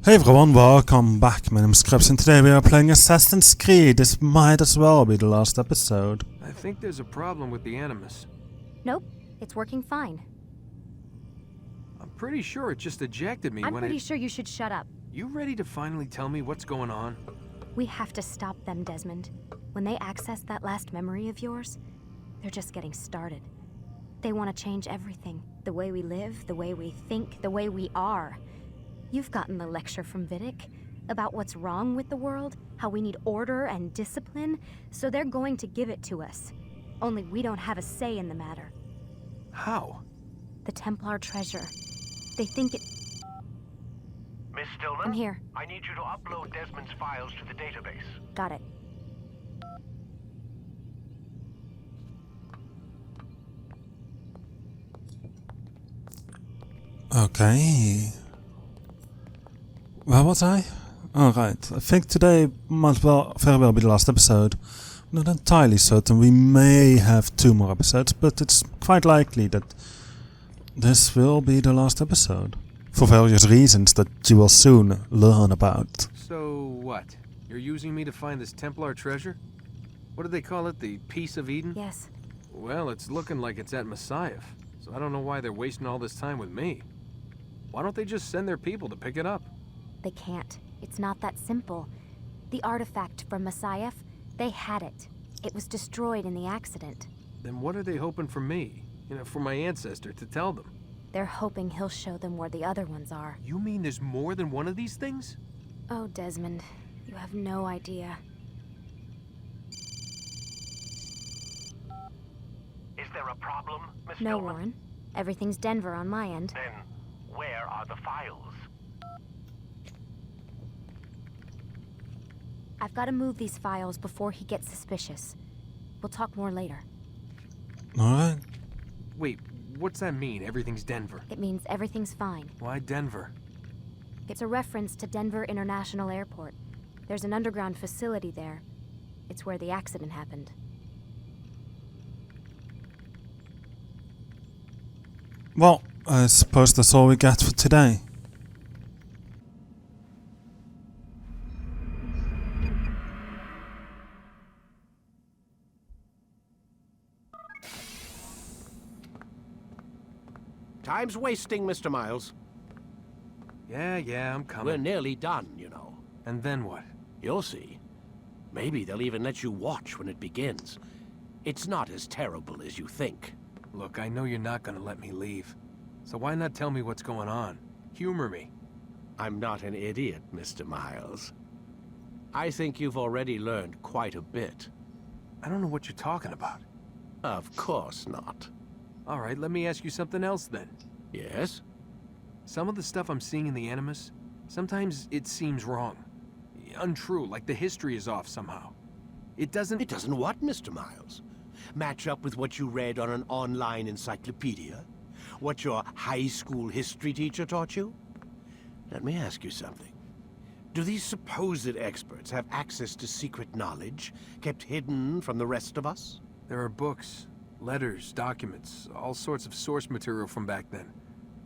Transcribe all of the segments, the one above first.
Hey everyone, welcome back. My name is Scraps and today we are playing Assassin's Creed. This might as well be the last episode. I think there's a problem with the Animus. Nope, it's working fine. I'm pretty sure it just ejected me I'm pretty sure you should shut up. You ready to finally tell me what's going on? We have to stop them, Desmond. When they access that last memory of yours, they're just getting started. They want to change everything. The way we live, the way we think, the way we are. You've gotten the lecture from Vidic about what's wrong with the world, how we need order and discipline, so they're going to give it to us. Only we don't have a say in the matter. How? The Templar treasure. They think it... Miss Stillman? I'm here. I need you to upload Desmond's files to the database. Got it. Okay. Where was I? Oh right, I think today might very well be the last episode. I'm not entirely certain, we may have 2 more episodes, but it's quite likely that this will be the last episode. For various reasons that you will soon learn about. So what? You're using me to find this Templar treasure? What do they call it? The Piece of Eden? Yes. Well, it's looking like it's at Messiah, so I don't know why they're wasting all this time with me. Why don't they just send their people to pick it up? They can't. It's not that simple. The artifact from Messiah, they had it. It was destroyed in the accident. Then what are they hoping for me? For my ancestor to tell them? They're hoping he'll show them where the other ones are. You mean there's more than one of these things? Oh, Desmond, you have no idea. Is there a problem, Miss No, Stillman? Warren. Everything's Denver on my end. Then, where are the files? I've got to move these files before he gets suspicious. We'll talk more later. Alright. Wait, what's that mean, everything's Denver? It means everything's fine. Why Denver? It's a reference to Denver International Airport. There's an underground facility there. It's where the accident happened. Well, I suppose that's all we got for today. Time's wasting, Mr. Miles. Yeah, I'm coming. We're nearly done, you know. And then what? You'll see. Maybe they'll even let you watch when it begins. It's not as terrible as you think. Look, I know you're not gonna let me leave. So why not tell me what's going on? Humor me. I'm not an idiot, Mr. Miles. I think you've already learned quite a bit. I don't know what you're talking about. Of course not. All right, let me ask you something else then. Yes? Some of the stuff I'm seeing in the Animus, sometimes it seems wrong. Untrue, like the history is off somehow. It doesn't... It doesn't what, Mr. Miles? Match up with what you read on an online encyclopedia? What your high school history teacher taught you? Let me ask you something. Do these supposed experts have access to secret knowledge kept hidden from the rest of us? There are books, letters, documents, all sorts of source material from back then.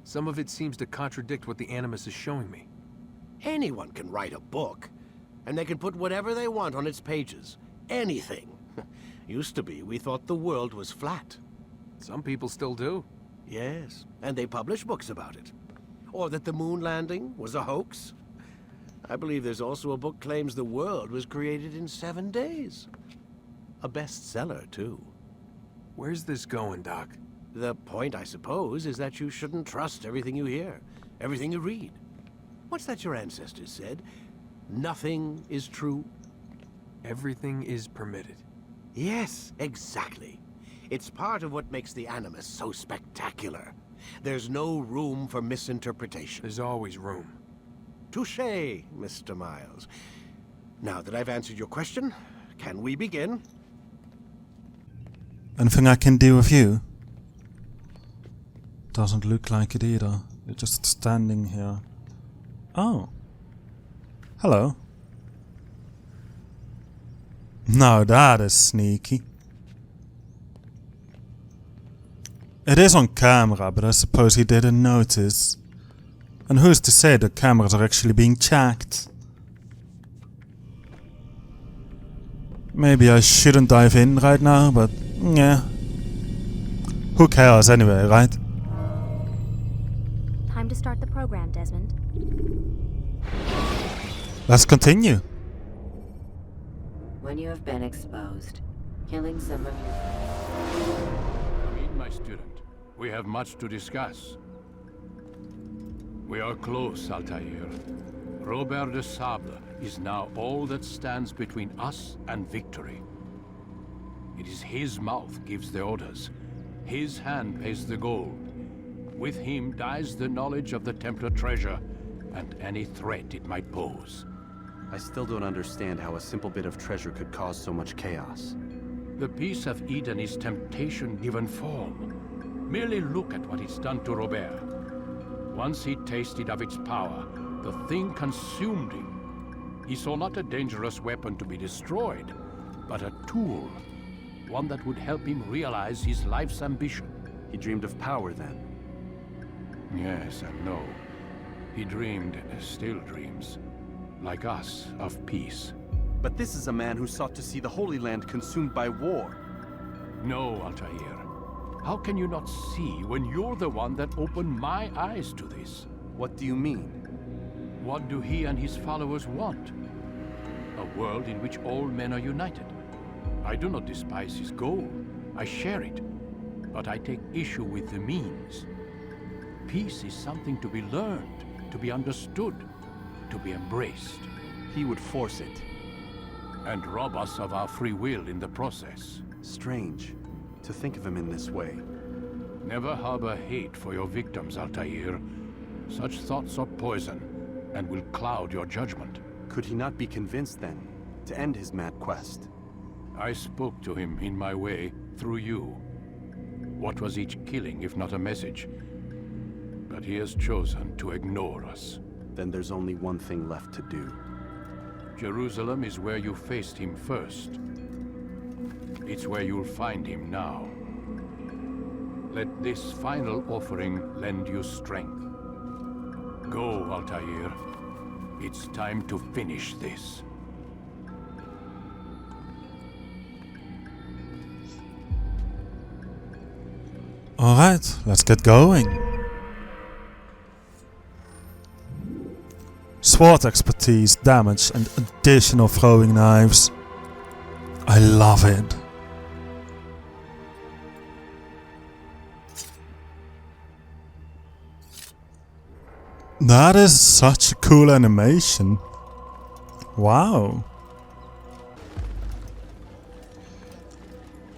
Some of it seems to contradict what the Animus is showing me. Anyone can write a book, and they can put whatever they want on its pages. Anything. Used to be, we thought the world was flat. Some people still do. Yes, and they publish books about it. Or that the moon landing was a hoax. I believe there's also a book claims the world was created in 7 days. A bestseller, too. Where's this going, Doc? The point, I suppose, is that you shouldn't trust everything you hear, everything you read. What's that your ancestors said? Nothing is true? Everything is permitted. Yes, exactly. It's part of what makes the Animus so spectacular. There's no room for misinterpretation. There's always room. Touché, Mr. Miles. Now that I've answered your question, can we begin? Anything I can do with you? Doesn't look like it either. You're just standing here. Oh. Hello. Now that is sneaky. It is on camera, but I suppose he didn't notice. And who's to say the cameras are actually being checked? Maybe I shouldn't dive in right now, but yeah. Who cares anyway, right? Time to start the program, Desmond. Let's continue. When you have been exposed, killing some of your... Meet my student. We have much to discuss. We are close, Altair. Robert de Sable is now all that stands between us and victory. It is his mouth gives the orders. His hand pays the gold. With him dies the knowledge of the Templar treasure and any threat it might pose. I still don't understand how a simple bit of treasure could cause so much chaos. The Peace of Eden is temptation given form. Merely look at what it's done to Robert. Once he tasted of its power, the thing consumed him. He saw not a dangerous weapon to be destroyed, but a tool. One that would help him realize his life's ambition. He dreamed of power then. Yes and no. He dreamed, still dreams, like us, of peace. But this is a man who sought to see the Holy Land consumed by war. No, Altair. How can you not see when you're the one that opened my eyes to this? What do you mean? What do he and his followers want? A world in which all men are united. I do not despise his goal. I share it. But I take issue with the means. Peace is something to be learned, to be understood, to be embraced. He would force it. And rob us of our free will in the process. Strange to think of him in this way. Never harbor hate for your victims, Altair. Such thoughts are poison and will cloud your judgment. Could he not be convinced then to end his mad quest? I spoke to him in my way, through you. What was each killing if not a message? But he has chosen to ignore us. Then there's only one thing left to do. Jerusalem is where you faced him first. It's where you'll find him now. Let this final offering lend you strength. Go, Altair. It's time to finish this. Alright, let's get going. Sword expertise, damage and additional throwing knives. I love it. That is such a cool animation. Wow.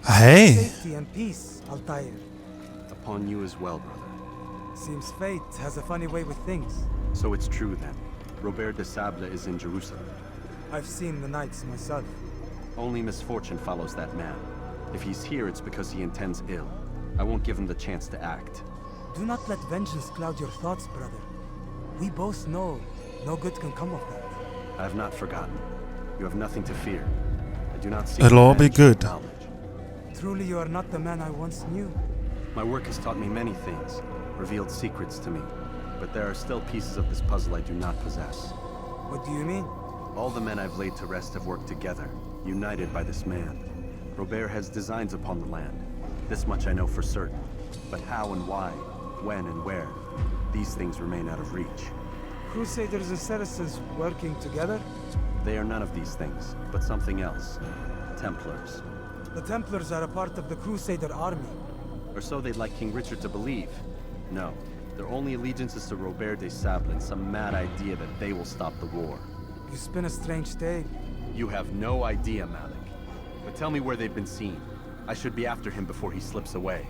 Hey. Safety and peace, Altair. Upon you as well, brother. Seems fate has a funny way with things. So it's true then. Robert de Sable is in Jerusalem. I've seen the knights myself. Only misfortune follows that man. If he's here, it's because he intends ill. I won't give him the chance to act. Do not let vengeance cloud your thoughts, brother. We both know no good can come of that. I have not forgotten. You have nothing to fear. I do not see. It'll all be good. Knowledge. Truly, you are not the man I once knew. My work has taught me many things, revealed secrets to me. But there are still pieces of this puzzle I do not possess. What do you mean? All the men I've laid to rest have worked together, united by this man. Robert has designs upon the land. This much I know for certain. But how and why, when and where, these things remain out of reach. Crusaders and Saracens working together? They are none of these things, but something else. Templars. The Templars are a part of the Crusader army. Or so they'd like King Richard to believe. No, their only allegiance is to Robert de Sable and some mad idea that they will stop the war. You spin a strange tale. You have no idea, Malik. But tell me where they've been seen. I should be after him before he slips away.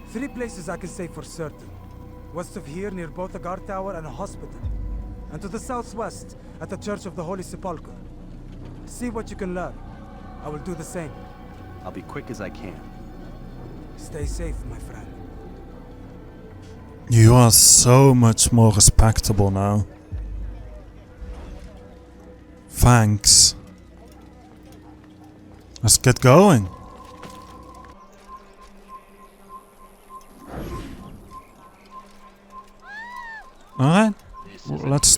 3 places I can say for certain. West of here, near both a guard tower and a hospital. And to the southwest, at the Church of the Holy Sepulchre. See what you can learn. I will do the same. I'll be quick as I can. Stay safe, my friend. You are so much more respectable now. Thanks. Let's get going. Alright, let's...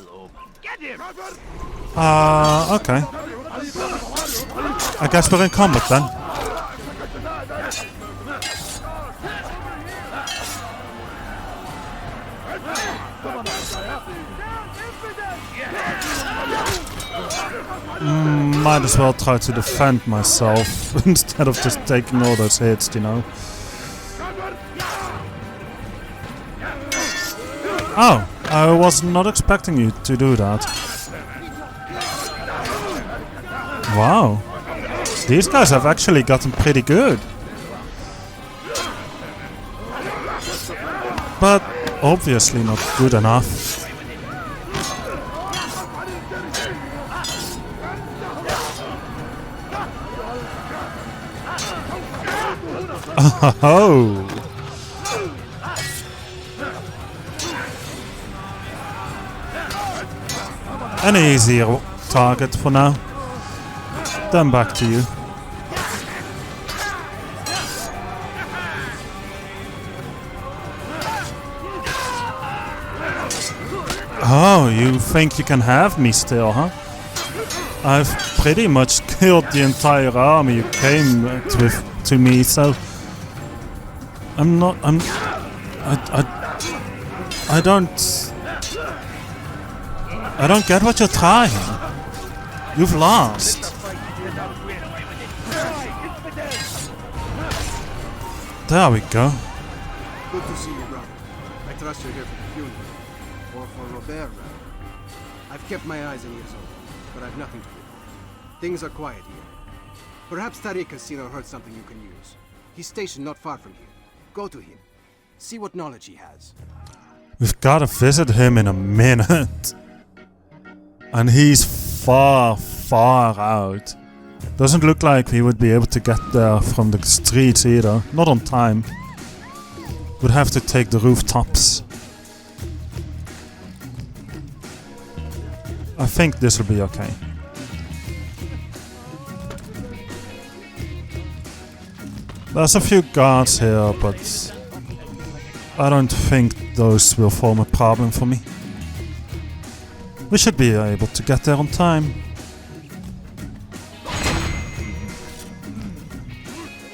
okay. I guess we're in combat then. Might as well try to defend myself instead of just taking all those hits, you know. Oh, I was not expecting you to do that. Wow. These guys have actually gotten pretty good. But obviously not good enough. Oh. An easier target for now. Then back to you. Oh, you think you can have me still, huh? I've pretty much killed the entire army you came with to me, so I don't get what you're trying. You've lost. There we go. Good to see you, brother. I trust you're here for the funeral. Or for Robert, rather. I've kept my eyes and ears open, but I've nothing to do. Things are quiet here. Perhaps Tariq has seen or heard something you can use. He's stationed not far from here. Go to him. See what knowledge he has. We've got to visit him in a minute. And he's far, far out. Doesn't look like we would be able to get there from the streets either. Not on time. Would have to take the rooftops. I think this will be okay. There's a few guards here, but I don't think those will form a problem for me. We should be able to get there on time.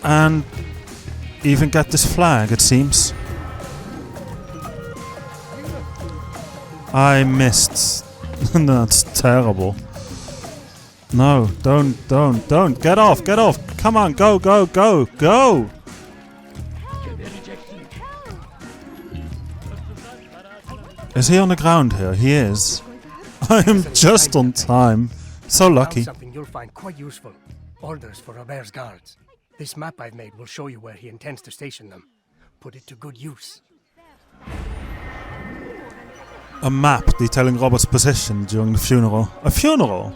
And even get this flag, it seems. I missed. That's terrible. No, don't. Get off. Come on, go. Is he on the ground here? He is. I am just on time. So lucky. Something you'll find quite useful. Orders for Robert's guards. This map I've made will show you where he intends to station them. Put it to good use. A map detailing Robert's position during the funeral. A funeral?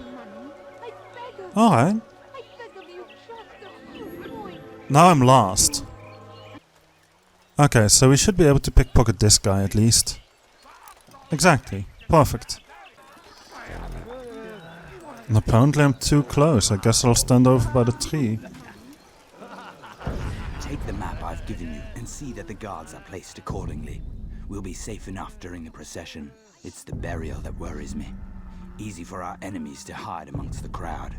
Alright. Now I'm lost. Okay, so we should be able to pickpocket this guy at least. Exactly. Perfect. And apparently I'm too close. I guess I'll stand over by the tree. Take the map I've given you and see that the guards are placed accordingly. We'll be safe enough during the procession. It's the burial that worries me. Easy for our enemies to hide amongst the crowd.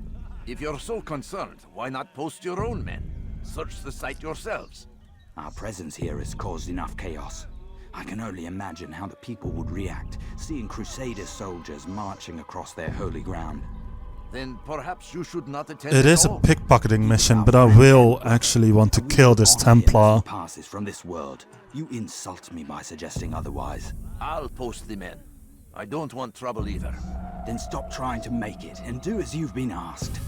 If you're so concerned, why not post your own men? Search the site yourselves. Our presence here has caused enough chaos. I can only imagine how the people would react, seeing Crusader soldiers marching across their holy ground. Then perhaps you should not attend. It is a pickpocketing mission, but I will actually want to kill this Templar. Passes from this world. You insult me by suggesting otherwise. I'll post the men. I don't want trouble either. Then stop trying to make it and do as you've been asked.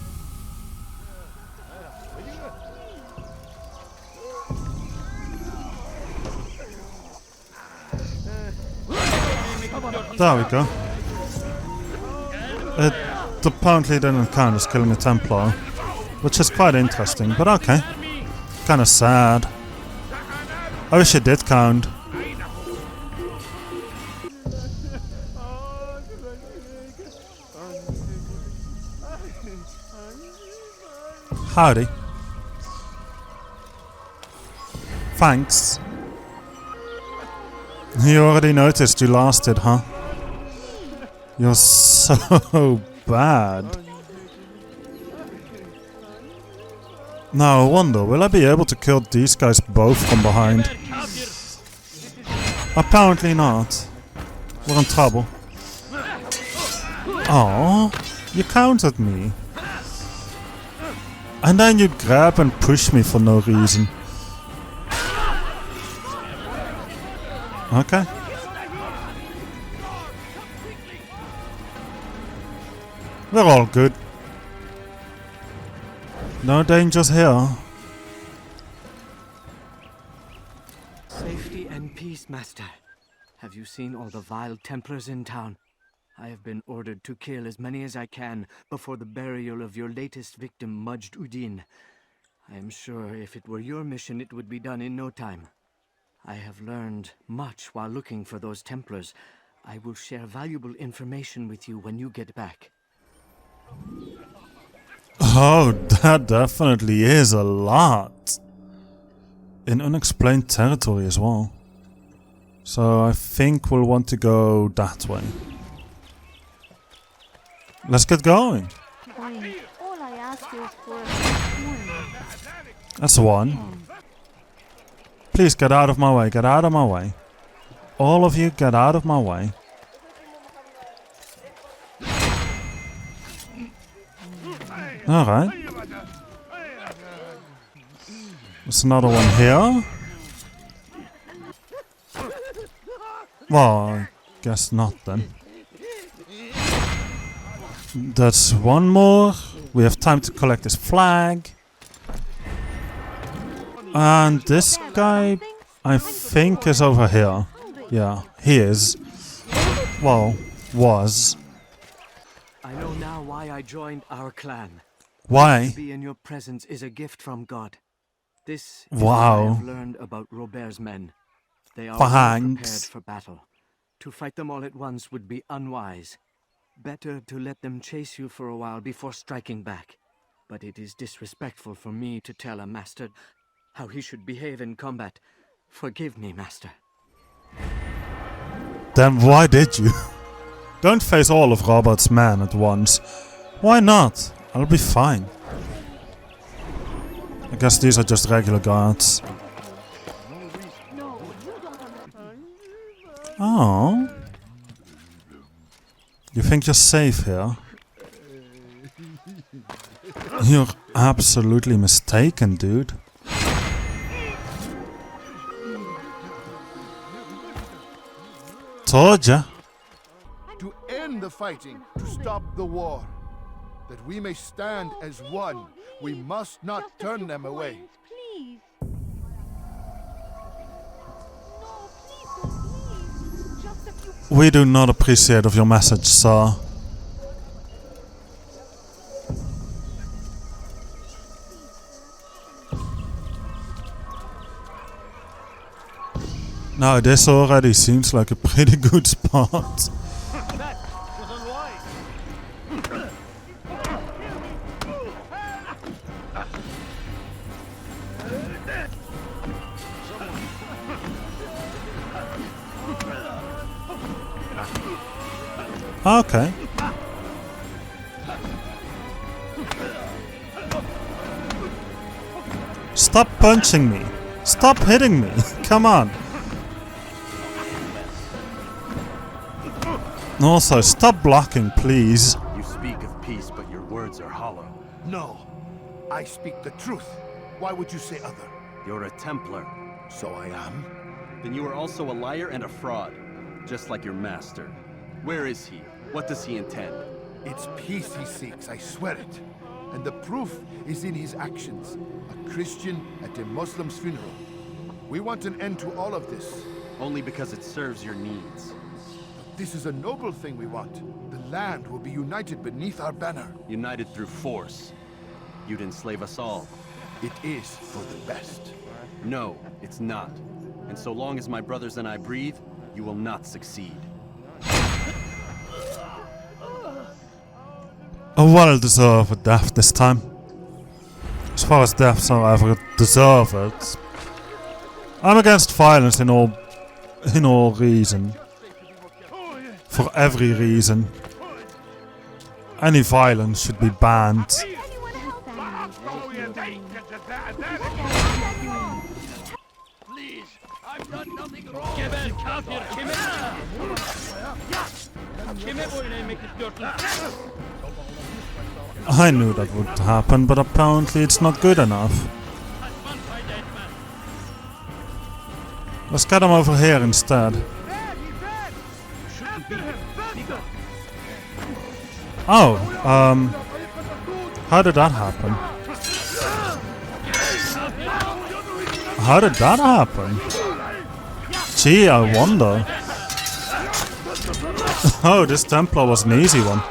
There we go. It apparently didn't count as killing a Templar, which is quite interesting, but okay. Kinda sad. I wish it did count. Howdy. Thanks. You already noticed you lasted, huh? You're so bad. Now I wonder, will I be able to kill these guys both from behind? Apparently not. We're in trouble. Oh, you countered me. And then you grab and push me for no reason. Okay. We're all good. No dangers here. Safety and peace, Master. Have you seen all the vile Templars in town? I have been ordered to kill as many as I can before the burial of your latest victim, Majd Udin. I am sure if it were your mission, it would be done in no time. I have learned much while looking for those Templars. I will share valuable information with you when you get back. Oh, that definitely is a lot. In unexplained territory as well. So I think we'll want to go that way. Let's get going. All I ask you is for That's one. Please get out of my way, get out of my way. All of you get out of my way. Alright. There's another one here. Well, I guess not then. That's one more. We have time to collect this flag. And this guy, I think, is over here. Yeah, he is. Well, was. I know now why I joined our clan. Why? To be in your presence is a gift from God. This is wow. what I have learned about Robert's men. They are well prepared for battle. To fight them all at once would be unwise. Better to let them chase you for a while before striking back. But it is disrespectful for me to tell a master how he should behave in combat. Forgive me, Master. Then why did you? Don't face all of Robert's men at once. Why not? I'll be fine. I guess these are just regular guards. Oh. You think you're safe here? You're absolutely mistaken, dude. Told ya. To end the fighting, to stop the war. That we may stand as one, we must not turn them away. Please. We do not appreciate of your message, sir. Now this already seems like a pretty good spot. Okay. Stop punching me. Stop hitting me. Come on. Also, stop blocking, please. You speak of peace, but your words are hollow. No. I speak the truth. Why would you say other? You're a Templar. So I am? Then you are also a liar and a fraud. Just like your master. Where is he? What does he intend? It's peace he seeks, I swear it. And the proof is in his actions. A Christian at a Muslim's funeral. We want an end to all of this. Only because it serves your needs. But this is a noble thing we want. The land will be united beneath our banner. United through force. You'd enslave us all. It is for the best. No, it's not. And so long as my brothers and I breathe, you will not succeed. A well-deserved death this time. As far as deaths are ever deserved. I'm against violence in all reason. For every reason. Any violence should be banned. I knew that would happen, but apparently it's not good enough. Let's get him over here instead. Oh, how did that happen? How did that happen? Gee, I wonder. Oh, this Templar was an easy one.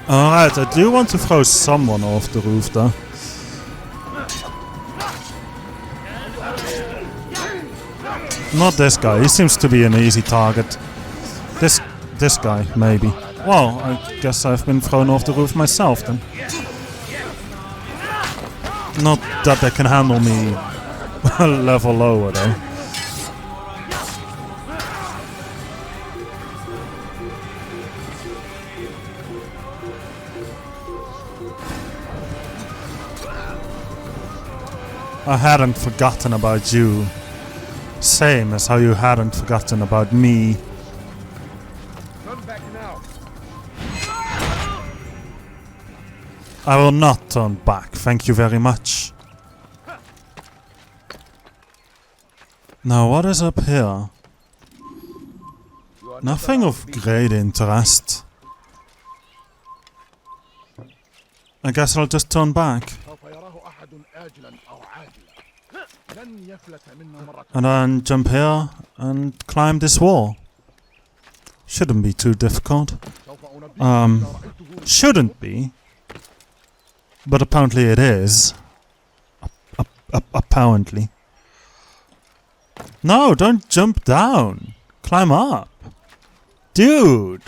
Alright, I do want to throw someone off the roof though. Not this guy, he seems to be an easy target. This guy, maybe. Well, I guess I've been thrown off the roof myself then. Not that they can handle me a level lower though. I hadn't forgotten about you. Same as how you hadn't forgotten about me. Turn back now. I will not turn back, thank you very much. Now what is up here? Nothing of great interest. I guess I'll just turn back. And then jump here and climb this wall. Shouldn't be too difficult. Shouldn't be. But apparently it is. Apparently. No, don't jump down. Climb up. Dude!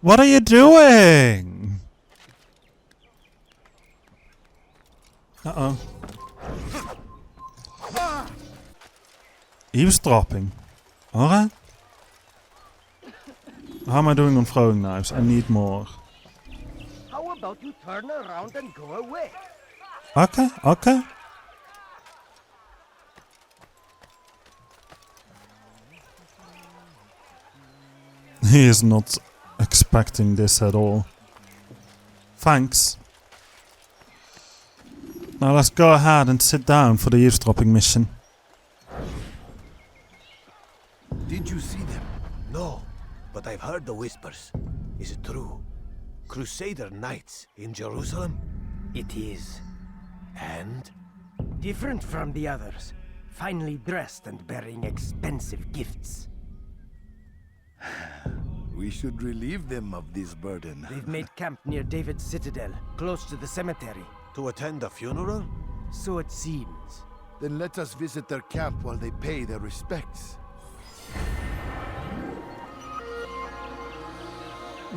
What are you doing? Uh-oh. Eavesdropping. Alright. How am I doing on throwing knives? I need more. How about you turn around and go away? Okay, okay. He is not expecting this at all. Thanks. Now let's go ahead and sit down for the eavesdropping mission. Did you see them? No, but I've heard the whispers. Is it true? Crusader Knights in Jerusalem? It is. And? Different from the others. Finely dressed and bearing expensive gifts. We should relieve them of this burden. They've made camp near David's citadel, close to the cemetery. To attend a funeral? So it seems. Then let us visit their camp while they pay their respects.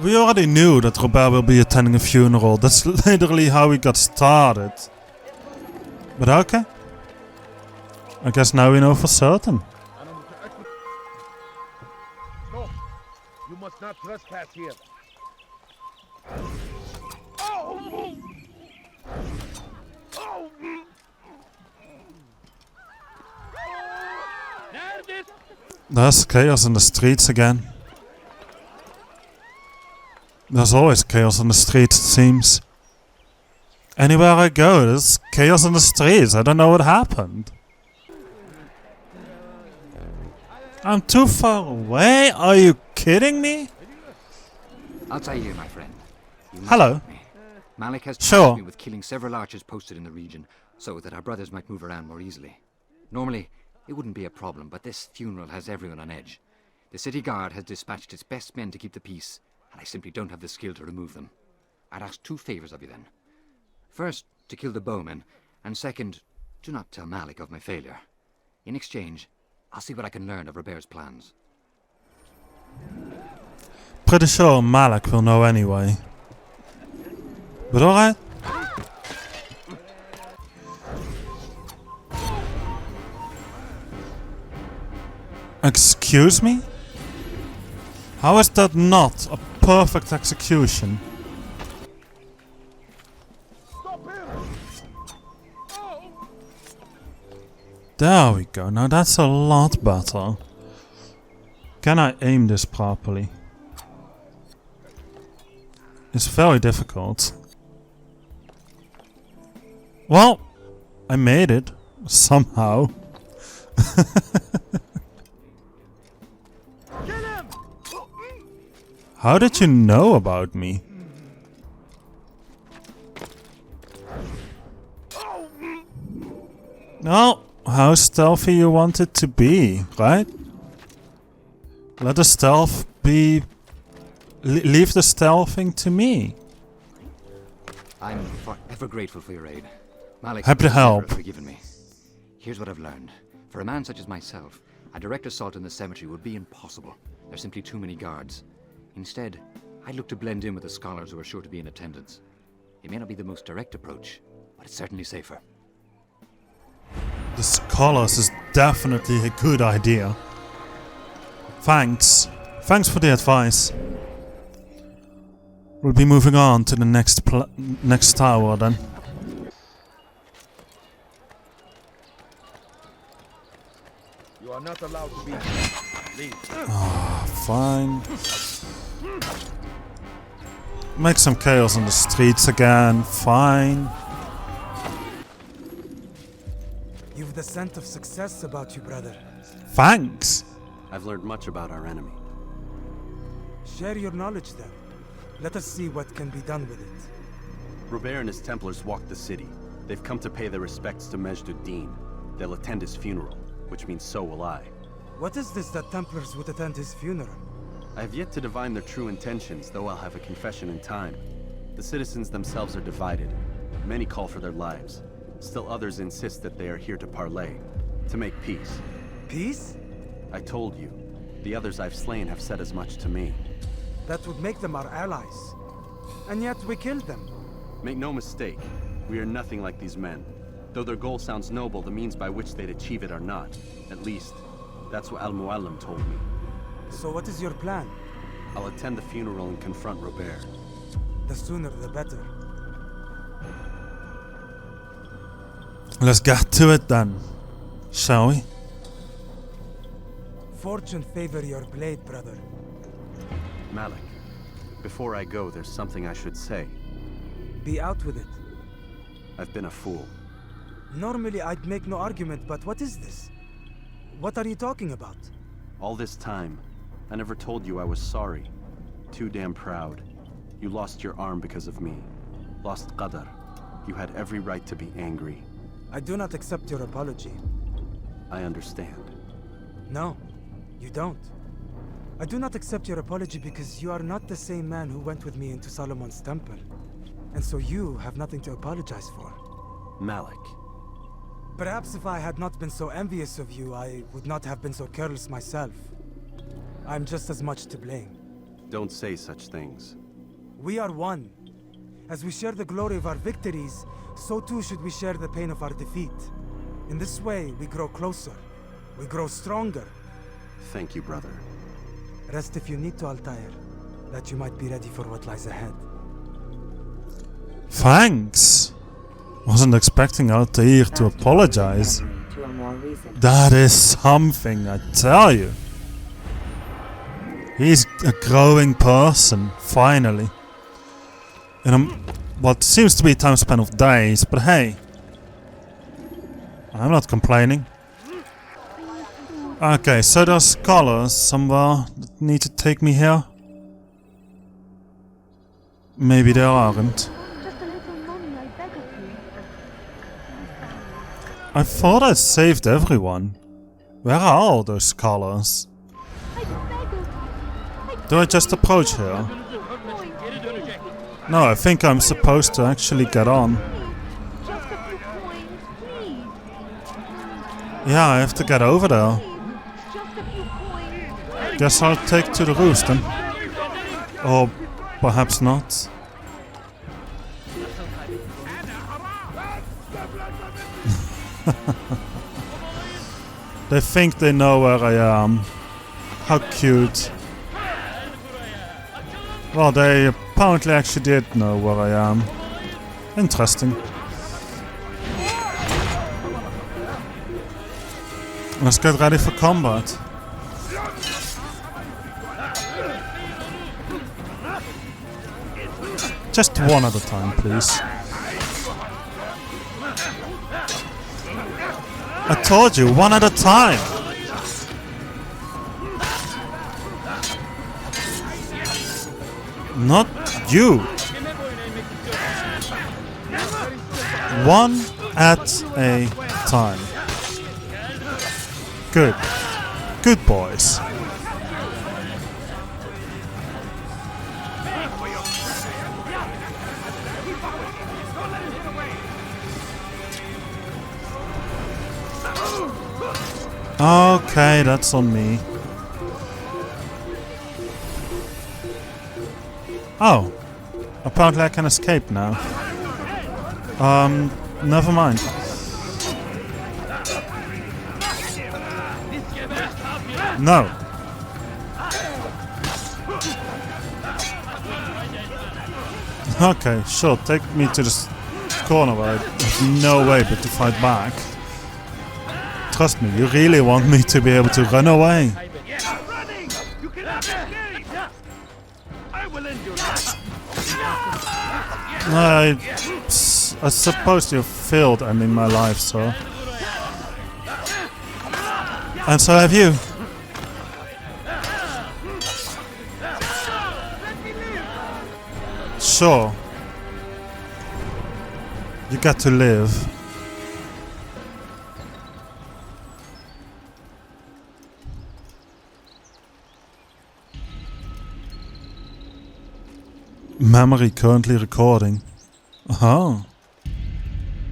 We already knew that Robert will be attending a funeral. That's literally how we got started. But okay. I guess now we know for certain. No, you must not trespass here. There's chaos in the streets again. There's always chaos in the streets, it seems. Anywhere I go, there's chaos in the streets. I don't know what happened. I'm too far away? Are you kidding me? Altair, my friend. Hello. Malik has Sure. charged me with killing several archers posted in the region, so that our brothers might move around more easily. Normally, it wouldn't be a problem, but this funeral has everyone on edge. The city guard has dispatched its best men to keep the peace, and I simply don't have the skill to remove them. I'd ask 2 favors of you then. First, to kill the bowmen, and second, do not tell Malik of my failure. In exchange, I'll see what I can learn of Robert's plans. Pretty sure Malik will know anyway. But alright. Excuse me? How is that not a perfect execution? There we go. Now that's a lot better. Can I aim this properly? It's very difficult. Well, I made it. Somehow. How did you know about me? No. How stealthy you want it to be, right? Let the stealth be... leave the stealthing to me. I'm forever grateful for your aid. Malik, Happy to help. Forgiven me. Here's what I've learned. For a man such as myself, a direct assault in the cemetery would be impossible. There's simply too many guards. Instead, I'd look to blend in with the scholars who are sure to be in attendance. It may not be the most direct approach, but it's certainly safer. The scholars is definitely a good idea. Thanks. Thanks for the advice. We'll be moving on to the next tower then. You are not allowed to be here. Leave. Ah, fine. Make some chaos on the streets again. Fine. You've the scent of success about you, brother. Thanks. I've learned much about our enemy. Share your knowledge then. Let us see what can be done with it. Robert and his Templars walked the city. They've come to pay their respects to Majd-ud-Din. They'll attend his funeral, which means so will I. What is this that Templars would attend his funeral? I have yet to divine their true intentions, though I'll have a confession in time. The citizens themselves are divided. Many call for their lives. Still others insist that they are here to parley, to make peace. Peace? I told you. The others I've slain have said as much to me. That would make them our allies. And yet we killed them. Make no mistake, we are nothing like these men. Though their goal sounds noble, the means by which they'd achieve it are not. At least, that's what Al-Muallim told me. So what is your plan? I'll attend the funeral and confront Robert. The sooner the better. Let's get to it then, shall we? Fortune favor your blade, brother. Malik, before I go, there's something I should say. Be out with it. I've been a fool. Normally I'd make no argument, but what is this? What are you talking about? All this time, I never told you I was sorry. Too damn proud. You lost your arm because of me. Lost Qadar. You had every right to be angry. I do not accept your apology. I understand. No, you don't. I do not accept your apology because you are not the same man who went with me into Solomon's temple. And so you have nothing to apologize for. Malik. Perhaps if I had not been so envious of you, I would not have been so careless myself. I'm just as much to blame. Don't say such things. We are one. As we share the glory of our victories, so too should we share the pain of our defeat. In this way, we grow closer. We grow stronger. Thank you, brother. Rest if you need to, Altair, that you might be ready for what lies ahead. Thanks. Wasn't expecting Altair to apologize. That is something, I tell you. He's a growing person, finally. In what seems to be a time span of days, but hey. I'm not complaining. Okay, so there's scholars somewhere that need to take me here. Maybe there aren't. I thought I saved everyone. Where are all those scholars? Do I just approach here? No, I think I'm supposed to actually get on. Yeah, I have to get over there. Guess I'll take to the roost then. Or perhaps not. They think they know where I am. How cute. Well, they apparently actually did know where I am. Interesting. Let's get ready for combat. Just one at a time, please. I told you, one at a time! Not you! One at a time. Good. Good boys. Okay, that's on me. Oh. Apparently I can escape now. Never mind. No. Okay, sure, take me to this corner where I have no way but to fight back. Trust me, you really want me to be able to run away. I suppose you failed ending my life, so... And so have you. Sure. You got to live. Memory currently recording. Oh.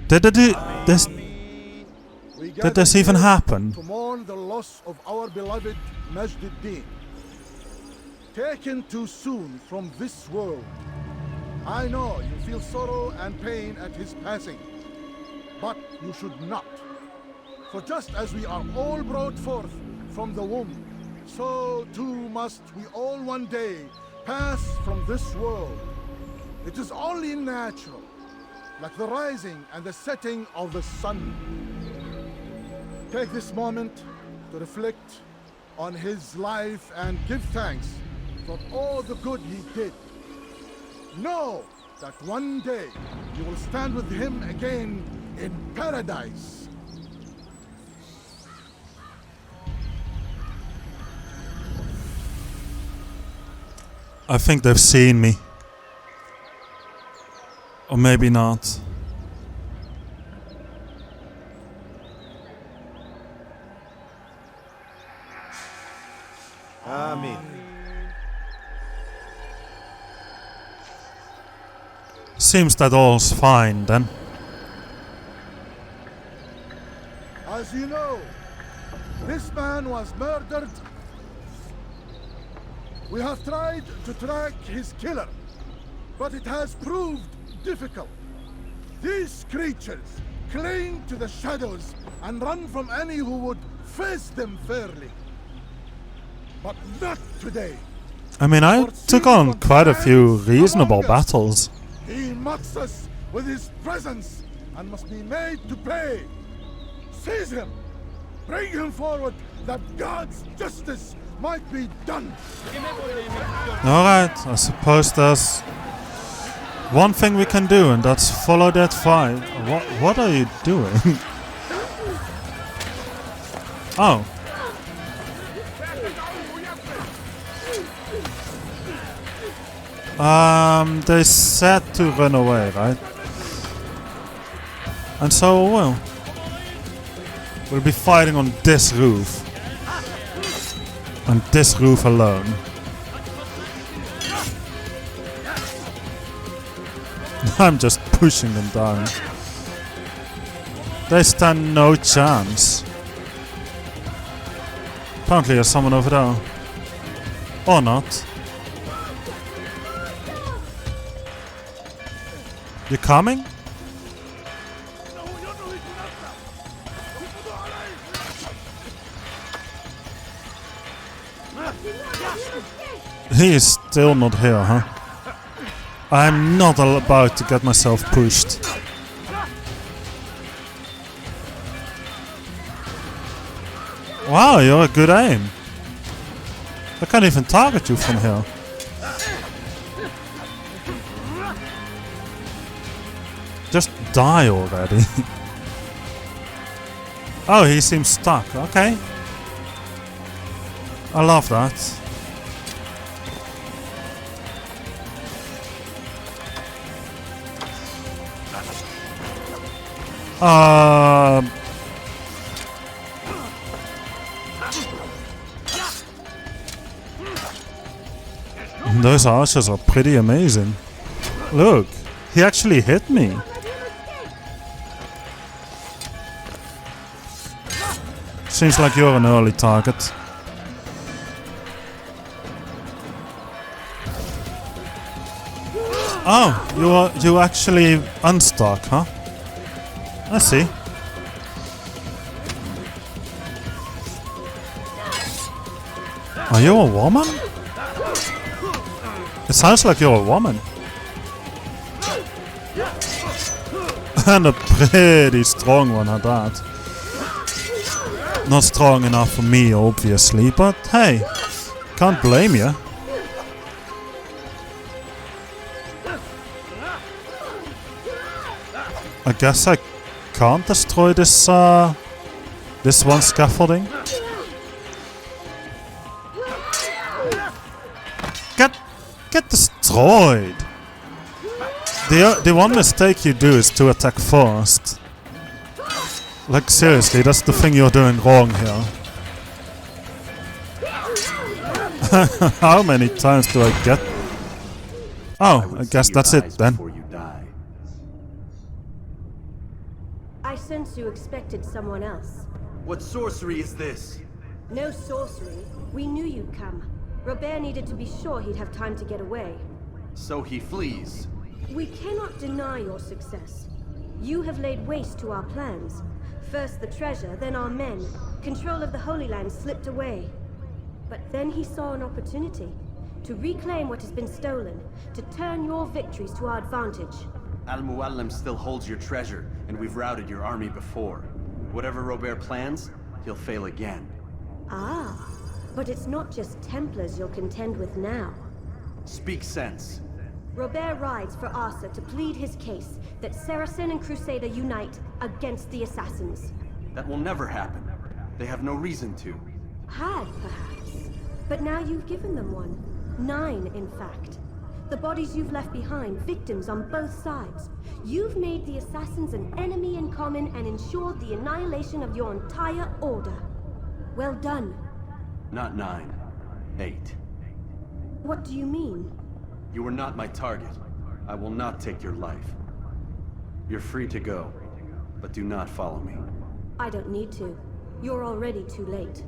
Did this even happen? To mourn the loss of our beloved Majd-ud-Din. Taken too soon from this world. I know you feel sorrow and pain at his passing, but you should not. For just as we are all brought forth from the womb, so too must we all one day pass from this world. It is only natural, like the rising and the setting of the sun. Take this moment to reflect on his life and give thanks for all the good he did. Know that one day you will stand with him again in paradise. I think they've seen me. Or maybe not. Amen. Seems that all's fine then. As you know, this man was murdered. We have tried to track his killer, but it has proved difficult. These creatures cling to the shadows and run from any who would face them fairly. But not today. I mean, I took on quite a few reasonable battles. He mocks us with his presence and must be made to pay. Seize him! Bring him forward that God's justice might be done. Alright, I suppose there's one thing we can do, and that's follow that fight. What are you doing? Oh. They said to run away, right? And so, well, we'll be fighting on this roof. On this roof alone. I'm just pushing them down. They stand no chance. Apparently there's someone over there. Or not. You coming? He is still not here, huh? I'm not about to get myself pushed. Wow, you're a good aim. I can't even target you from here. Just die already. Oh, he seems stuck. Okay. I love that. Those archers are pretty amazing. Look, he actually hit me. Seems like you're an early target. Oh, you actually unstuck, huh? I see. Are you a woman? It sounds like you're a woman. And a pretty strong one at that. Not strong enough for me, obviously, but hey, can't blame you. I guess I can't destroy this this one scaffolding. Get destroyed. The one mistake you do is to attack first. Like seriously, that's the thing you're doing wrong here. How many times do I get? Oh, I guess that's it then. I sense you expected someone else. What sorcery is this? No sorcery. We knew you'd come. Robert needed to be sure he'd have time to get away. So he flees. We cannot deny your success. You have laid waste to our plans. First the treasure, then our men. Control of the Holy Land slipped away. But then he saw an opportunity to reclaim what has been stolen, to turn your victories to our advantage. Al-Muallim still holds your treasure, and we've routed your army before. Whatever Robert plans, he'll fail again. Ah, but it's not just Templars you'll contend with now. Speak sense. Robert rides for Arthur to plead his case that Saracen and Crusader unite against the Assassins. That will never happen. They have no reason to. Had, perhaps. But now you've given them one. 9, in fact. The bodies you've left behind, victims on both sides. You've made the Assassins an enemy in common and ensured the annihilation of your entire order. Well done. Not 9. 8. What do you mean? You are not my target. I will not take your life. You're free to go, but do not follow me. I don't need to. You're already too late.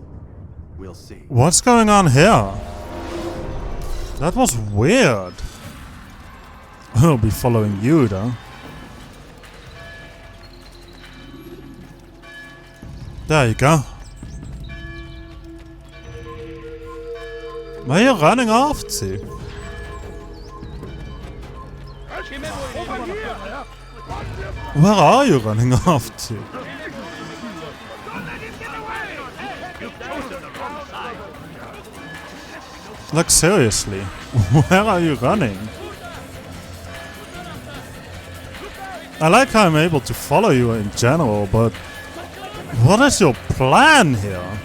We'll see. What's going on here? That was weird. I'll be following you though. There you go. Where are you running off to? Where are you running off to? Like seriously, where are you running? I like how I'm able to follow you in general, but what is your plan here?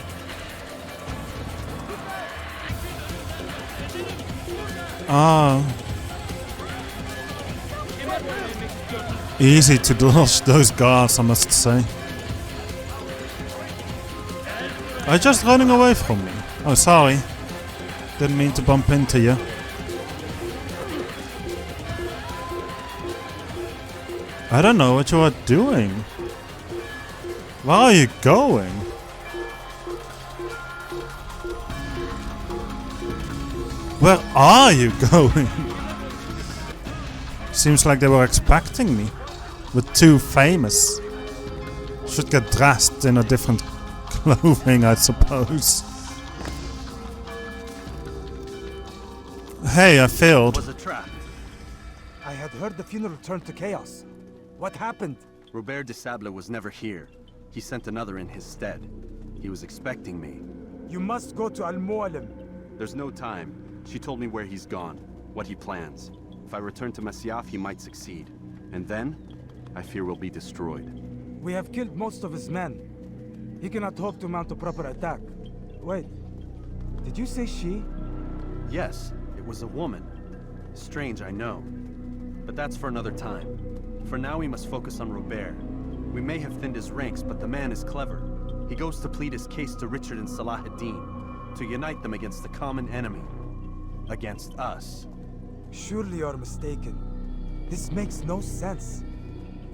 Easy to dodge those guards, I must say. Are you just running away from me? Oh, sorry. Didn't mean to bump into you. I don't know what you are doing. Where are you going? Where are you going? Seems like they were expecting me. With too famous. Should get dressed in a different clothing, I suppose. Hey, I failed. It was a trap. I had heard the funeral turned to chaos. What happened? Robert de Sable was never here. He sent another in his stead. He was expecting me. You must go to Al-Mualim. There's no time. She told me where he's gone, what he plans. If I return to Masyaf, he might succeed. And then, I fear we'll be destroyed. We have killed most of his men. He cannot hope to mount a proper attack. Wait, did you say she? Yes, it was a woman. Strange, I know. But that's for another time. For now, we must focus on Robert. We may have thinned his ranks, but the man is clever. He goes to plead his case to Richard and Salah ad-Din, to unite them against the common enemy. Against us. Surely you're mistaken. This makes no sense.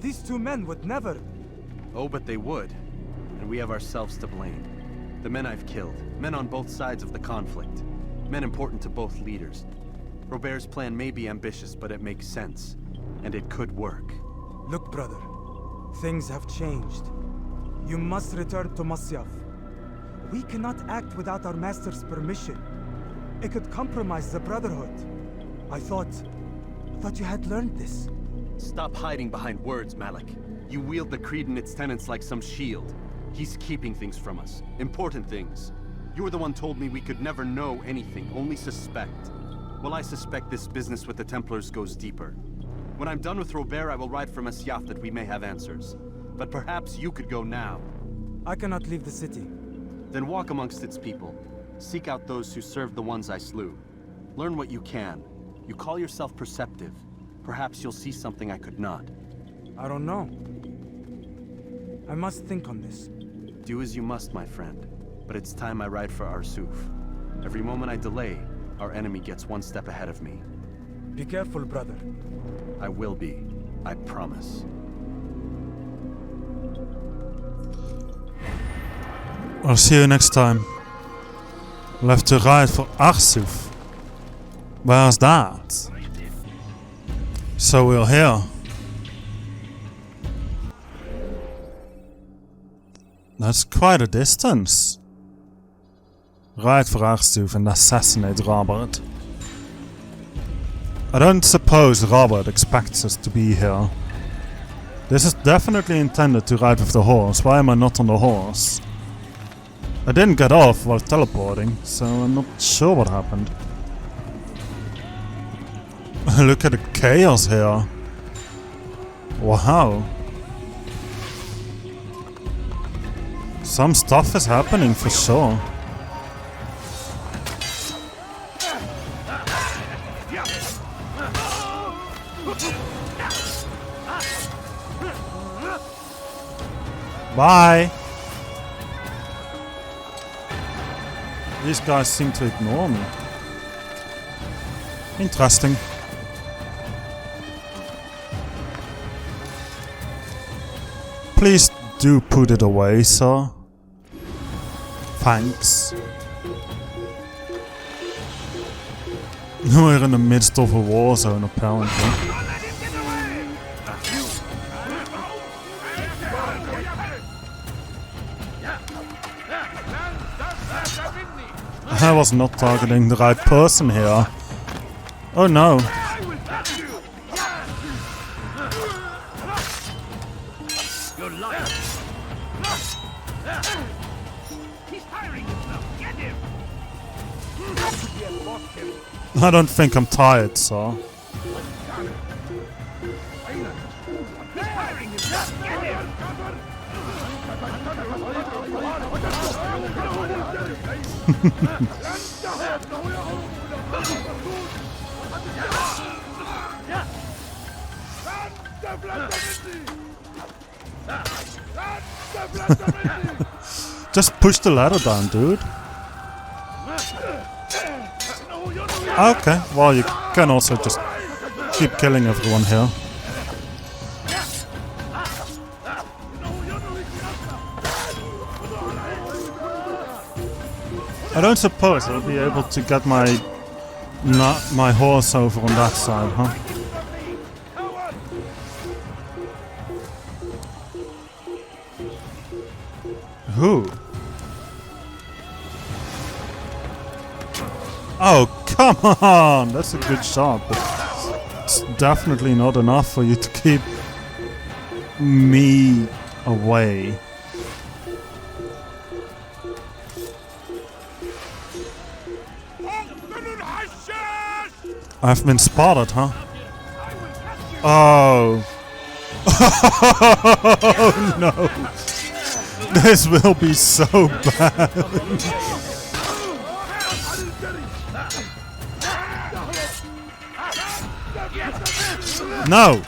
These two men would never... Oh, but they would. And we have ourselves to blame. The men I've killed, men on both sides of the conflict. Men important to both leaders. Robert's plan may be ambitious, but it makes sense. And it could work. Look, brother. Things have changed. You must return to Masyaf. We cannot act without our master's permission. It could compromise the Brotherhood. I thought you had learned this. Stop hiding behind words, Malik. You wield the creed and its tenets like some shield. He's keeping things from us. Important things. You were the one told me we could never know anything, only suspect. Well, I suspect this business with the Templars goes deeper. When I'm done with Robert, I will ride for Masyaf that we may have answers. But perhaps you could go now. I cannot leave the city. Then walk amongst its people. Seek out those who served the ones I slew. Learn what you can. You call yourself perceptive. Perhaps you'll see something I could not. I don't know. I must think on this. Do as you must, my friend. But it's time I ride for Arsuf. Every moment I delay, our enemy gets one step ahead of me. Be careful, brother. I will be. I promise. I'll see you next time. We'll have to ride for Arsuf. Where's that? So we're here. That's quite a distance. Ride for Arsuf and assassinate Robert. I don't suppose Robert expects us to be here. This is definitely intended to ride with the horse. Why am I not on the horse? I didn't get off while teleporting, so I'm not sure what happened. Look at the chaos here. Wow. Some stuff is happening for sure. Bye! These guys seem to ignore me. Interesting. Please do put it away, sir. Thanks. We're in the midst of a war zone, apparently. I was not targeting the right person here. Oh no. I don't think I'm tired, sir. Just push the ladder down, dude. Okay, well you can also just keep killing everyone here. I don't suppose I'll be able to get my horse over on that side, huh? Who? Oh, Come on! That's a good shot, but it's definitely not enough for you to keep me away. I've been spotted, huh? Oh. Oh no. This will be so bad. No.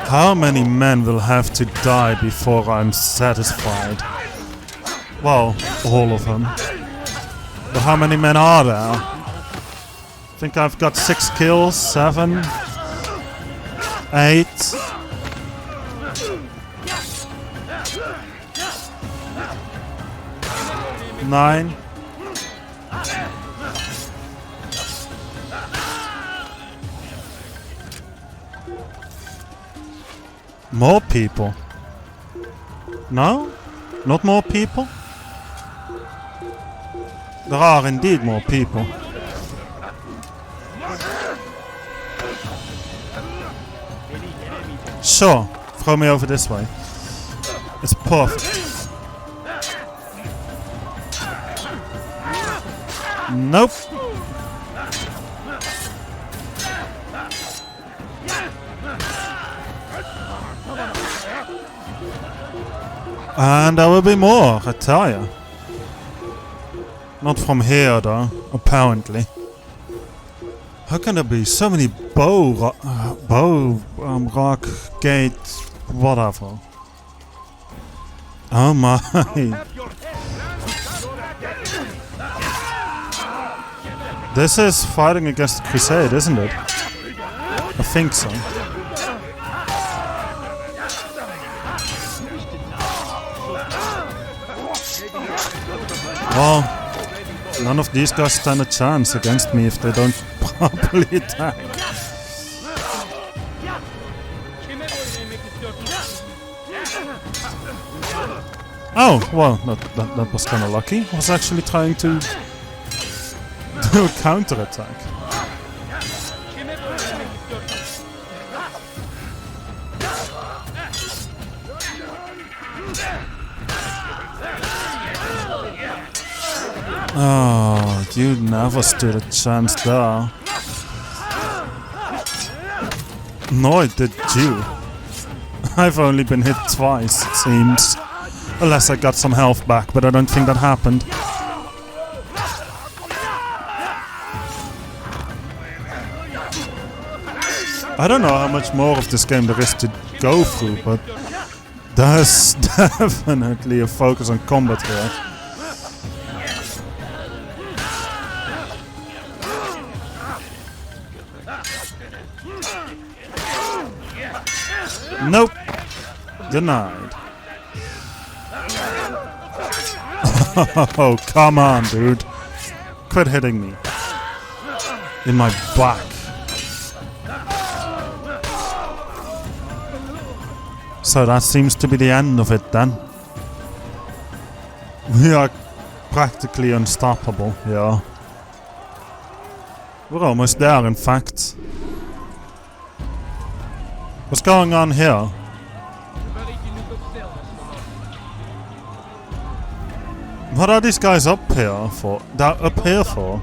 How many men will have to die before I'm satisfied? Well, all of them. But how many men are there? I think I've got 6 kills, 7, 8. Nine. More people? No? Not more people? There are indeed more people. Sure, throw me over this way. It's perfect. Nope. And there will be more, I tell ya. Not from here though, apparently. How can there be so many rock, gate, whatever? Oh my. This is fighting against the Crusade, isn't it? I think so. Well, none of these guys stand a chance against me if they don't properly attack. Oh, well, that was kind of lucky. I was actually trying to do a counter-attack. Oh, you never stood a chance there. Nor did you. I've only been hit twice, it seems. Unless I got some health back, but I don't think that happened. I don't know how much more of this game there is to go through, but there's definitely a focus on combat here. Nope. Denied. Oh, come on, dude. Quit hitting me. In my back. So that seems to be the end of it then. We are practically unstoppable, yeah. We're almost there, in fact. What's going on here? What are these guys up here for? They're up here for?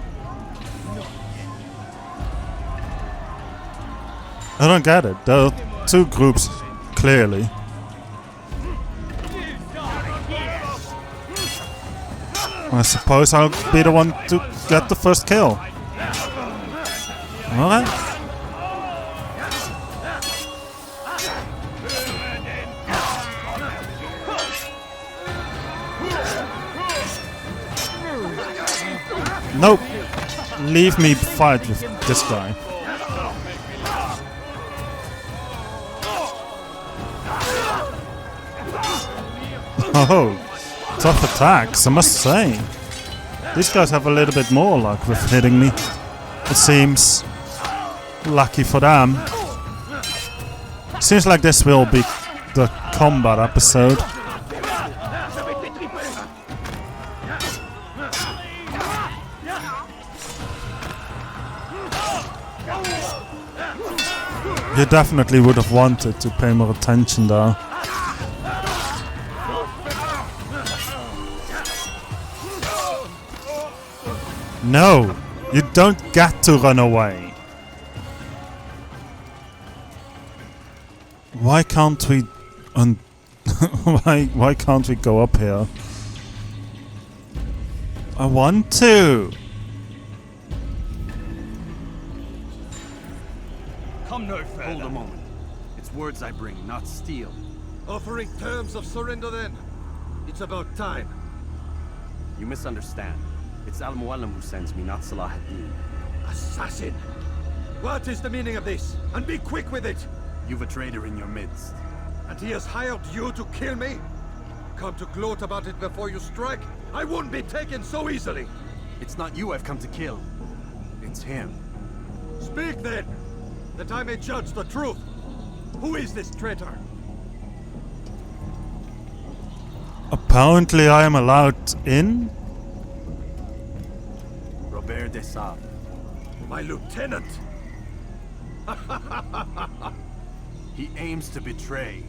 I don't get it. There are two groups, clearly. I suppose I'll be the one to get the first kill. Alright. Nope. Leave me fight with this guy. Oh, tough attacks, I must say. These guys have a little bit more luck with hitting me, it seems. Lucky for them. Seems like this will be the combat episode. You definitely would have wanted to pay more attention there. No, you don't get to run away. Why can't we why can't we go up here? I want to. Come no further. Hold a moment. It's words I bring, not steel. Offering terms of surrender then. It's about time. You misunderstand. It's Al-Mualim who sends me, not Salah ad-Din. Assassin! What is the meaning of this? And be quick with it! You've a traitor in your midst. And he has hired you to kill me? Come to gloat about it before you strike? I won't be taken so easily! It's not you I've come to kill. It's him. Speak then! That I may judge the truth! Who is this traitor? Apparently I am allowed in? Robert de Sable. My lieutenant! He aims to betray.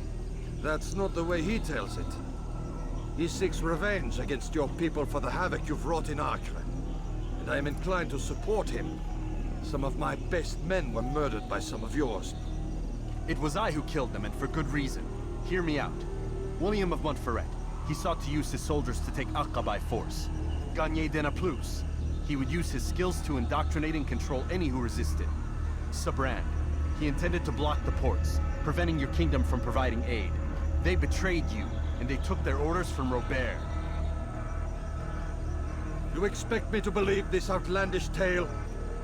That's not the way he tells it. He seeks revenge against your people for the havoc you've wrought in Acre. And I am inclined to support him. Some of my best men were murdered by some of yours. It was I who killed them, and for good reason. Hear me out. William of Montferrat. He sought to use his soldiers to take Acre by force. Gagne de Naplouse. He would use his skills to indoctrinate and control any who resisted. Sabrand. He intended to block the ports, preventing your kingdom from providing aid. They betrayed you, and they took their orders from Robert. You expect me to believe this outlandish tale?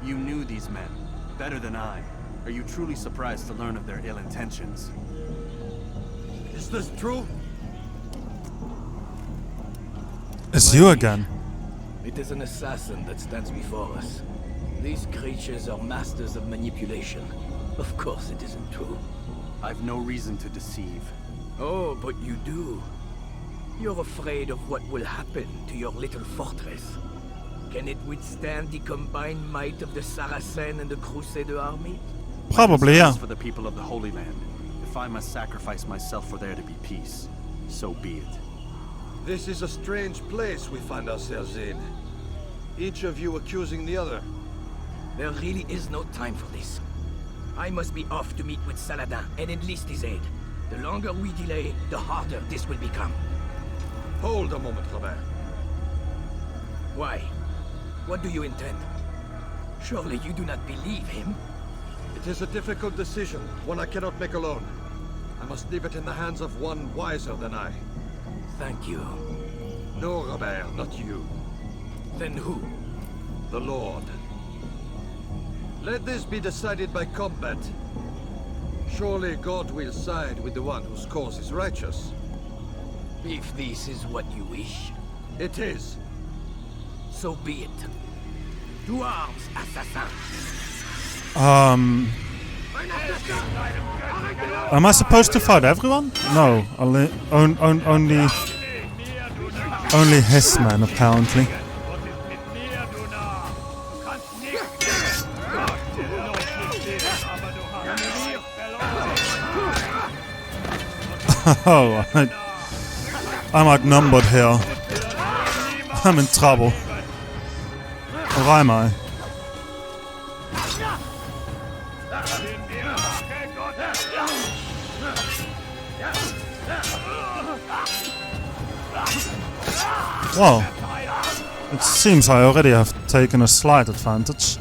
You knew these men, better than I. Are you truly surprised to learn of their ill intentions? Is this true? It's you again. It is an assassin that stands before us. These creatures are masters of manipulation. Of course it isn't true. I've no reason to deceive. Oh, but you do. You're afraid of what will happen to your little fortress. Can it withstand the combined might of the Saracen and the Crusader army? Probably, yeah. For the people of the Holy Land. If I must sacrifice myself for there to be peace, so be it. This is a strange place we find ourselves in. Each of you accusing the other. There really is no time for this. I must be off to meet with Saladin and enlist his aid. The longer we delay, the harder this will become. Hold a moment, Robert. Why? What do you intend? Surely you do not believe him? It is a difficult decision, one I cannot make alone. I must leave it in the hands of one wiser than I. Thank you. No, Robert, not you. Then who? The Lord. Let this be decided by combat. Surely God will side with the one whose cause is righteous. If this is what you wish. It is. So be it. To arms, assassin. Am I supposed to fight everyone? No, only his men apparently. Oh, I'm outnumbered here. I'm in trouble. Or am I? Well, it seems I already have taken a slight advantage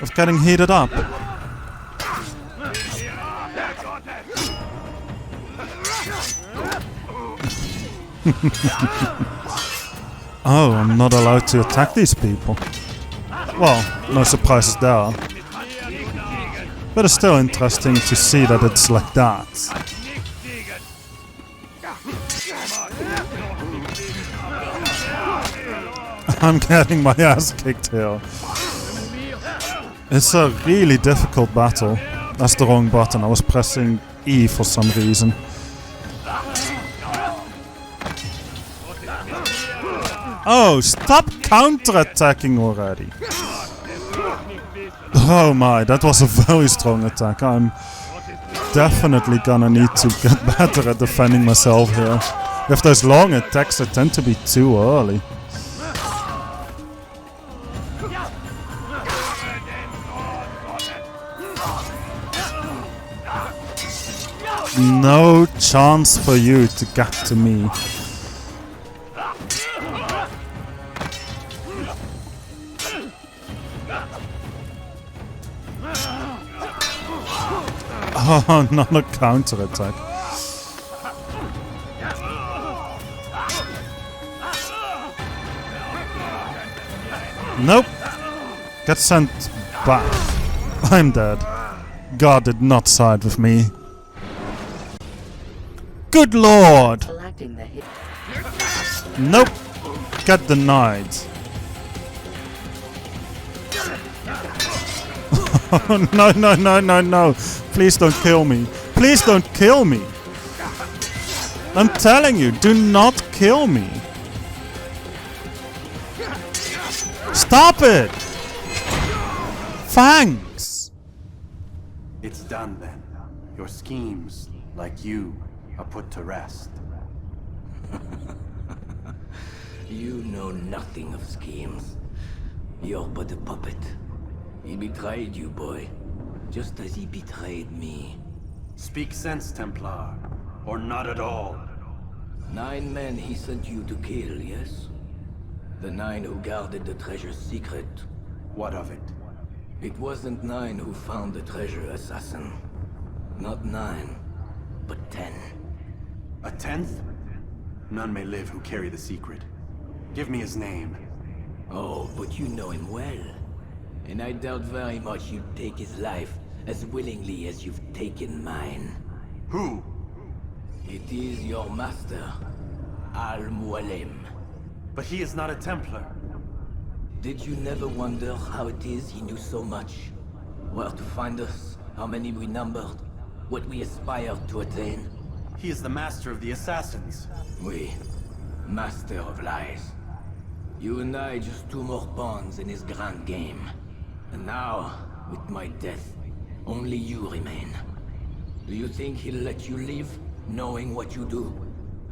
of getting heated up. Oh, I'm not allowed to attack these people. Well, no surprises there. But it's still interesting to see that it's like that. I'm getting my ass kicked here. It's a really difficult battle. That's the wrong button. I was pressing E for some reason. Oh, stop counterattacking already. Oh my, that was a very strong attack. I'm definitely gonna need to get better at defending myself here. With those long attacks, they tend to be too early. No chance for you to get to me. Oh, not a counterattack. Nope. Get sent back. I'm dead. God did not side with me. Good lord! Nope. Get denied. No, no, no, no, no. Please don't kill me. Please don't kill me. I'm telling you, do not kill me. Stop it! Thanks! It's done then. Your schemes, like you, are put to rest. You know nothing of schemes. You're but a puppet. He betrayed you, boy. Just as he betrayed me. Speak sense, Templar. Or not at all. 9 men he sent you to kill, yes? The 9 who guarded the treasure's secret. What of it? It wasn't 9 who found the treasure, assassin. Not 9, but 10. A 10th? None may live who carry the secret. Give me his name. Oh, but you know him well. And I doubt very much you'd take his life as willingly as you've taken mine. Who? It is your master, Al-Mualim. But he is not a Templar. Did you never wonder how it is he knew so much? Where to find us, how many we numbered, what we aspired to attain? He is the master of the assassins. Oui, master of lies. You and I just 2 more pawns in his grand game. And now, with my death, only you remain. Do you think he'll let you live, knowing what you do?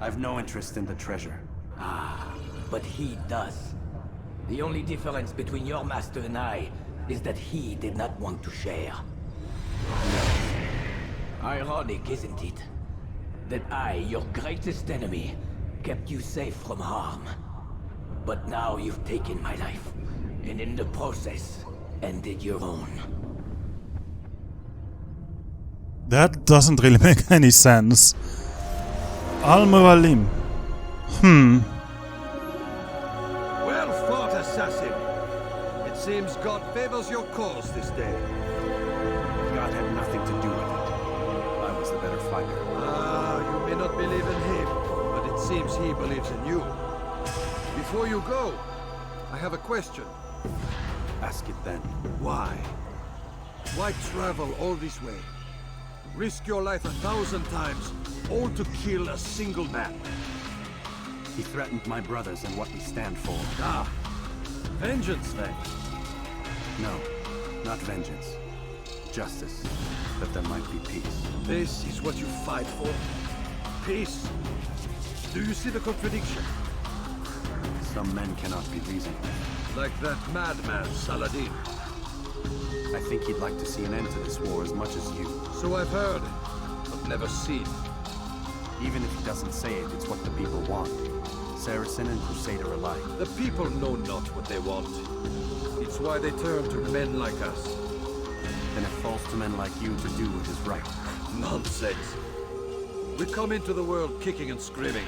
I've no interest in the treasure. Ah, but he does. The only difference between your master and I is that he did not want to share. Ironic, isn't it? That I, your greatest enemy, kept you safe from harm. But now you've taken my life, and in the process, ended your own. That doesn't really make any sense. Al-Mualim. Well fought, assassin. It seems God favors your cause this day. God had nothing to do with it. I was the better fighter. Ah, you may not believe in him, but it seems he believes in you. Before you go, I have a question. Ask it then. Why? Why travel all this way? Risk your life 1,000 times, all to kill a single man. He threatened my brothers and what we stand for. Ah, vengeance then? No, not vengeance. Justice, that there might be peace. This is what you fight for? Peace? Do you see the contradiction? Some men cannot be reasoned with. Like that madman, Saladin. I think he'd like to see an end to this war as much as you. So I've heard, but never seen. Even if he doesn't say it, it's what the people want. Saracen and Crusader alike. The people know not what they want. It's why they turn to men like us. Then it falls to men like you to do what is right. Nonsense. We come into the world kicking and screaming,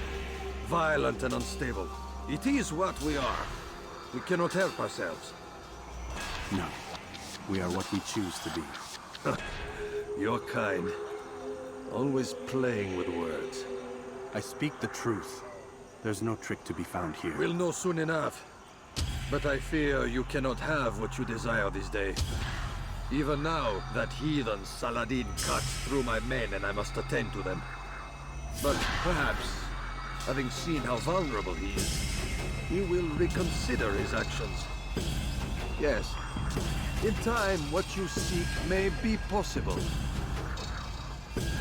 violent and unstable. It is what we are. We cannot help ourselves. No. We are what we choose to be. Your kind. Always playing with words. I speak the truth. There's no trick to be found here. We'll know soon enough. But I fear you cannot have what you desire this day. Even now, that heathen Saladin cuts through my men and I must attend to them. But perhaps, having seen how vulnerable he is, he will reconsider his actions. Yes, in time, what you seek may be possible.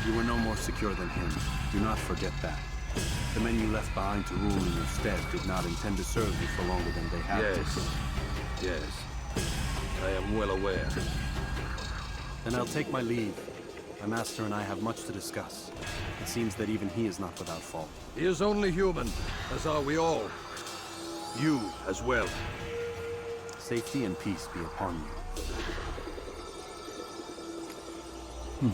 You were no more secure than him. Do not forget that. The men you left behind to rule in your stead did not intend to serve you for longer than they have to. Yes. I am well aware. Then I'll take my leave. My master and I have much to discuss. It seems that even he is not without fault. He is only human, as are we all. You as well. Safety and peace be upon you.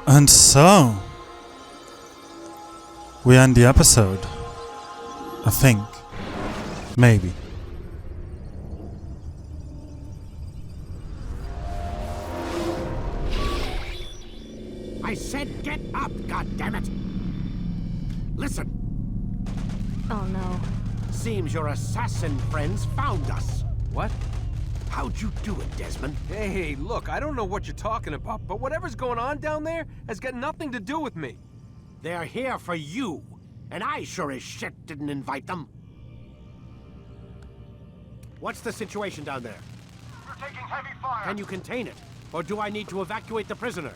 And so, we end the episode. I think. Maybe. I said get up, goddammit! Listen. Oh no. Seems your assassin friends found us. What? How'd you do it, Desmond? Hey, look, I don't know what you're talking about, but whatever's going on down there has got nothing to do with me. They're here for you, and I sure as shit didn't invite them. What's the situation down there? We're taking heavy fire. Can you contain it? Or do I need to evacuate the prisoner?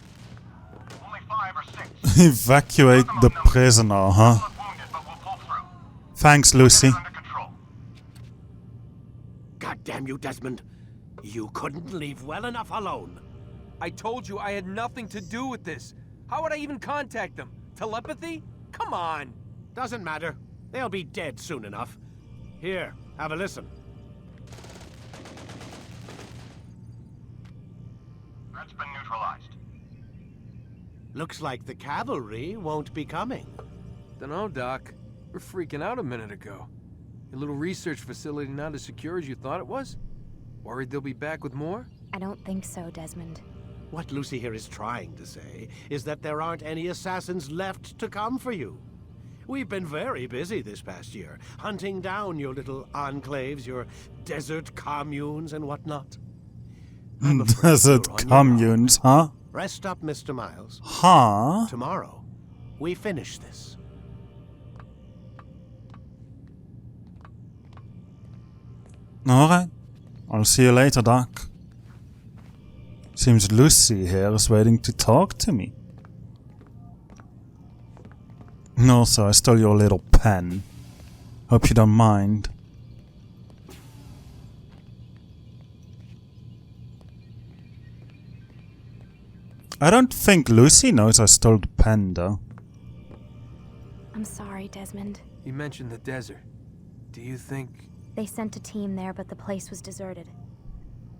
Only 5 or 6. Evacuate the prisoner, huh? Wounded, but we'll pull through. Thanks, Lucy. God damn you, Desmond. You couldn't leave well enough alone. I told you I had nothing to do with this. How would I even contact them? Telepathy? Come on. Doesn't matter. They'll be dead soon enough. Here, have a listen. Threat's been neutralized. Looks like the cavalry won't be coming. Dunno, Doc. We're freaking out a minute ago. Your little research facility not as secure as you thought it was? Worried they'll be back with more? I don't think so, Desmond. What Lucy here is trying to say is that there aren't any assassins left to come for you. We've been very busy this past year, hunting down your little enclaves, your desert communes and whatnot. Desert communes, huh? Rest up, Mr. Miles. Huh? Tomorrow, we finish this. Alright. I'll see you later, Doc. Seems Lucy here is waiting to talk to me. And also, I stole your little pen. Hope you don't mind. I don't think Lucy knows I stole the pen, though. I'm sorry, Desmond. You mentioned the desert. Do you think... They sent a team there, but the place was deserted.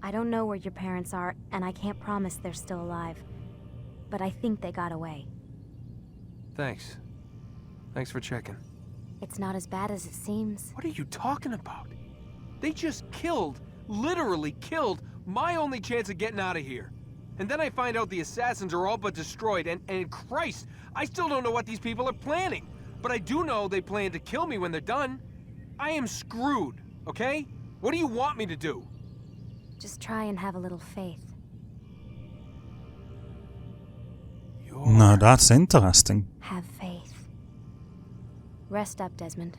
I don't know where your parents are, and I can't promise they're still alive. But I think they got away. Thanks. Thanks for checking. It's not as bad as it seems. What are you talking about? They just killed, literally killed, my only chance of getting out of here. And then I find out the assassins are all but destroyed, and Christ, I still don't know what these people are planning. But I do know they plan to kill me when they're done. I am screwed, okay? What do you want me to do? Just try and have a little faith. No, that's interesting. Have faith. Rest up, Desmond.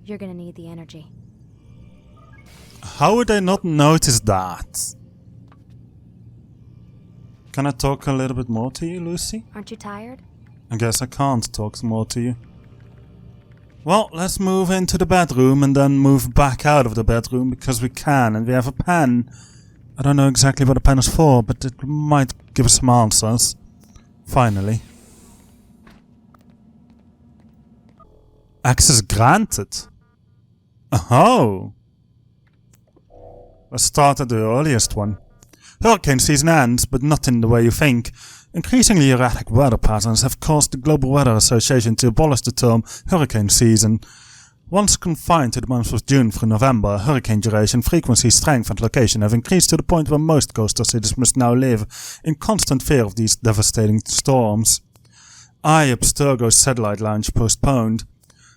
You're gonna need the energy. How would I not notice that? Can I talk a little bit more to you, Lucy? Aren't you tired? I guess I can't talk more to you. Well, let's move into the bedroom and then move back out of the bedroom because we can, and we have a pen. I don't know exactly what the pen is for, but it might give us some answers. Finally. Access granted. Oh. Let's start at the earliest one. Hurricane season ends, but not in the way you think. Increasingly erratic weather patterns have caused the Global Weather Association to abolish the term hurricane season. Once confined to the months of June through November, hurricane duration, frequency, strength and location have increased to the point where most coastal cities must now live in constant fear of these devastating storms. Abstergo's satellite launch postponed.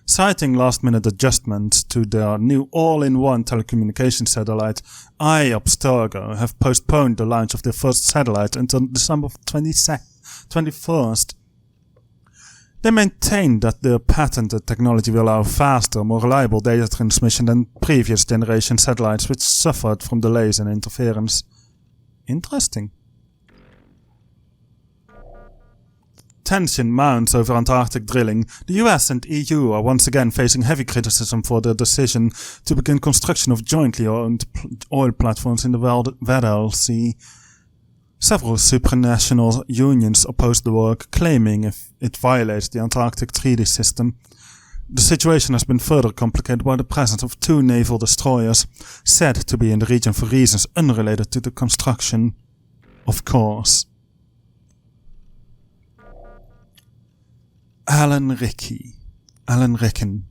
Citing last-minute adjustments to their new all-in-one telecommunications satellite, Abstergo have postponed the launch of their first satellite until December 22nd. 21st. They maintain that their patented technology will allow faster, more reliable data transmission than previous generation satellites which suffered from delays and interference. Interesting. Tension mounts over Antarctic drilling. The US and EU are once again facing heavy criticism for their decision to begin construction of jointly owned oil platforms in the Weddell Sea. Several supranational unions oppose the work, claiming it violates the Antarctic Treaty System. The situation has been further complicated by the presence of 2 naval destroyers, said to be in the region for reasons unrelated to the construction. Of course. Alan Ricken.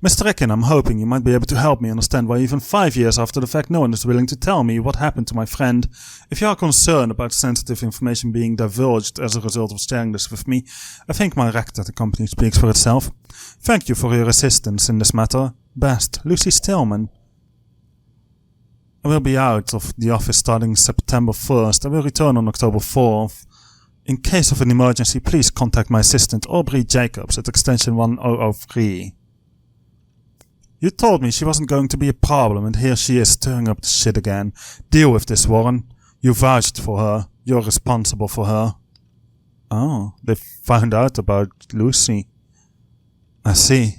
Mr. Ricken, I'm hoping you might be able to help me understand why even 5 years after the fact no one is willing to tell me what happened to my friend. If you are concerned about sensitive information being divulged as a result of sharing this with me, I think my record at the company speaks for itself. Thank you for your assistance in this matter. Best, Lucy Stillman. I will be out of the office starting September 1st. I will return on October 4th. In case of an emergency, please contact my assistant Aubrey Jacobs at extension 1003. You told me she wasn't going to be a problem, and here she is stirring up the shit again. Deal with this, Warren. You vouched for her. You're responsible for her. Oh, they found out about Lucy. I see.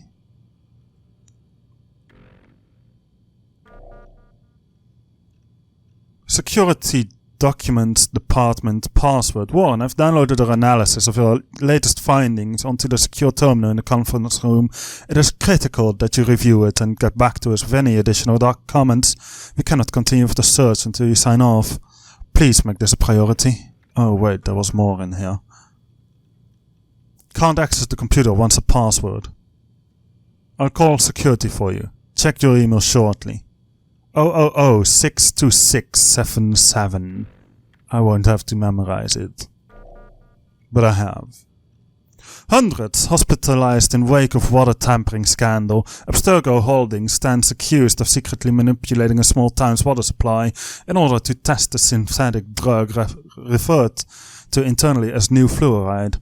Security Documents Department password. Warren, I've downloaded our analysis of your latest findings onto the secure terminal in the conference room. It is critical that you review it and get back to us with any additional comments. We cannot continue with the search until you sign off. Please make this a priority. Oh wait, there was more in here. Can't access the computer once a password. I'll call security for you. Check your email shortly. 000-62677. I won't have to memorize it. But I have. Hundreds hospitalized in wake of water tampering scandal. Abstergo Holdings stands accused of secretly manipulating a small town's water supply in order to test a synthetic drug referred to internally as new fluoride.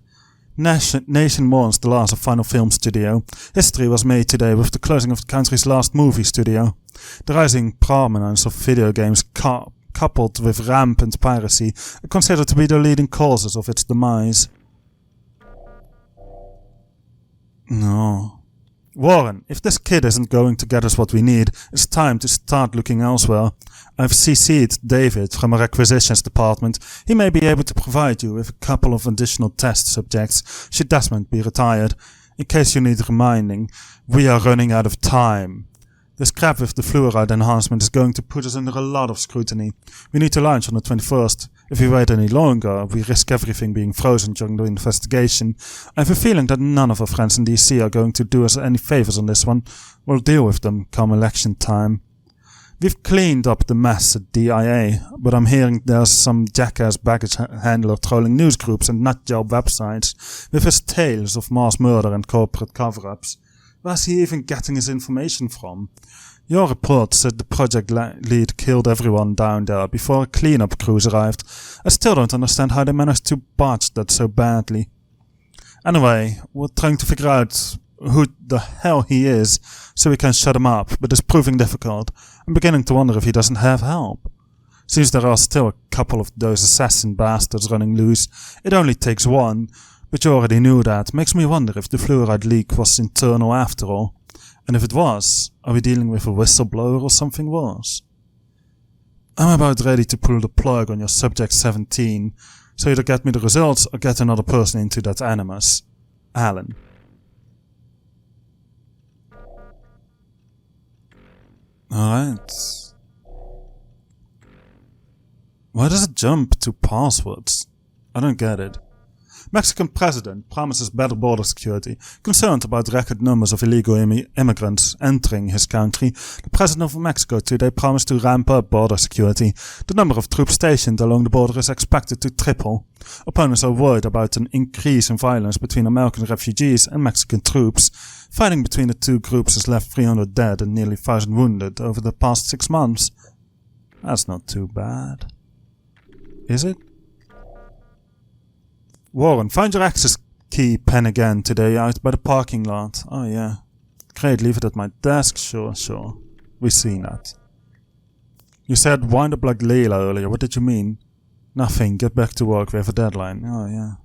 Nation mourns the loss of Final Film Studio. History was made today with the closing of the country's last movie studio. The rising prominence of video games coupled with rampant piracy are considered to be the leading causes of its demise. No. Warren, if this kid isn't going to get us what we need, it's time to start looking elsewhere. I've CC'd David from our acquisitions department. He may be able to provide you with a couple of additional test subjects should Desmond be retired. In case you need reminding, we are running out of time. This crap with the fluoride enhancement is going to put us under a lot of scrutiny. We need to launch on the 21st. If we wait any longer, we risk everything being frozen during the investigation. I have a feeling that none of our friends in DC are going to do us any favors on this one. We'll deal with them come election time. We've cleaned up the mess at DIA, but I'm hearing there's some jackass baggage handler trolling news groups and nutjob websites with his tales of mass murder and corporate cover-ups. Where's he even getting his information from? Your report said the project lead killed everyone down there before a cleanup crews arrived. I still don't understand how they managed to botch that so badly. Anyway, we're trying to figure out who the hell he is so we can shut him up, but it's proving difficult. I'm beginning to wonder if he doesn't have help. Seems there are still a couple of those assassin bastards running loose. It only takes one, but you already knew that. Makes me wonder if the fluoride leak was internal after all. And if it was, are we dealing with a whistleblower or something worse? I'm about ready to pull the plug on your Subject 17, so either get me the results or get another person into that animus. Alan. Alright. Why does it jump to passwords? I don't get it. Mexican president promises better border security. Concerned about record numbers of illegal immigrants entering his country, the president of Mexico today promised to ramp up border security. The number of troops stationed along the border is expected to triple. Opponents are worried about an increase in violence between American refugees and Mexican troops. Fighting between the two groups has left 300 dead and nearly 1,000 wounded over the past 6 months. That's not too bad. Is it? Warren, find your access key pen again today out by the parking lot. Oh yeah. Great, leave it at my desk. Sure. We've seen that. You said wind up like Layla earlier. What did you mean? Nothing. Get back to work. We have a deadline. Oh yeah.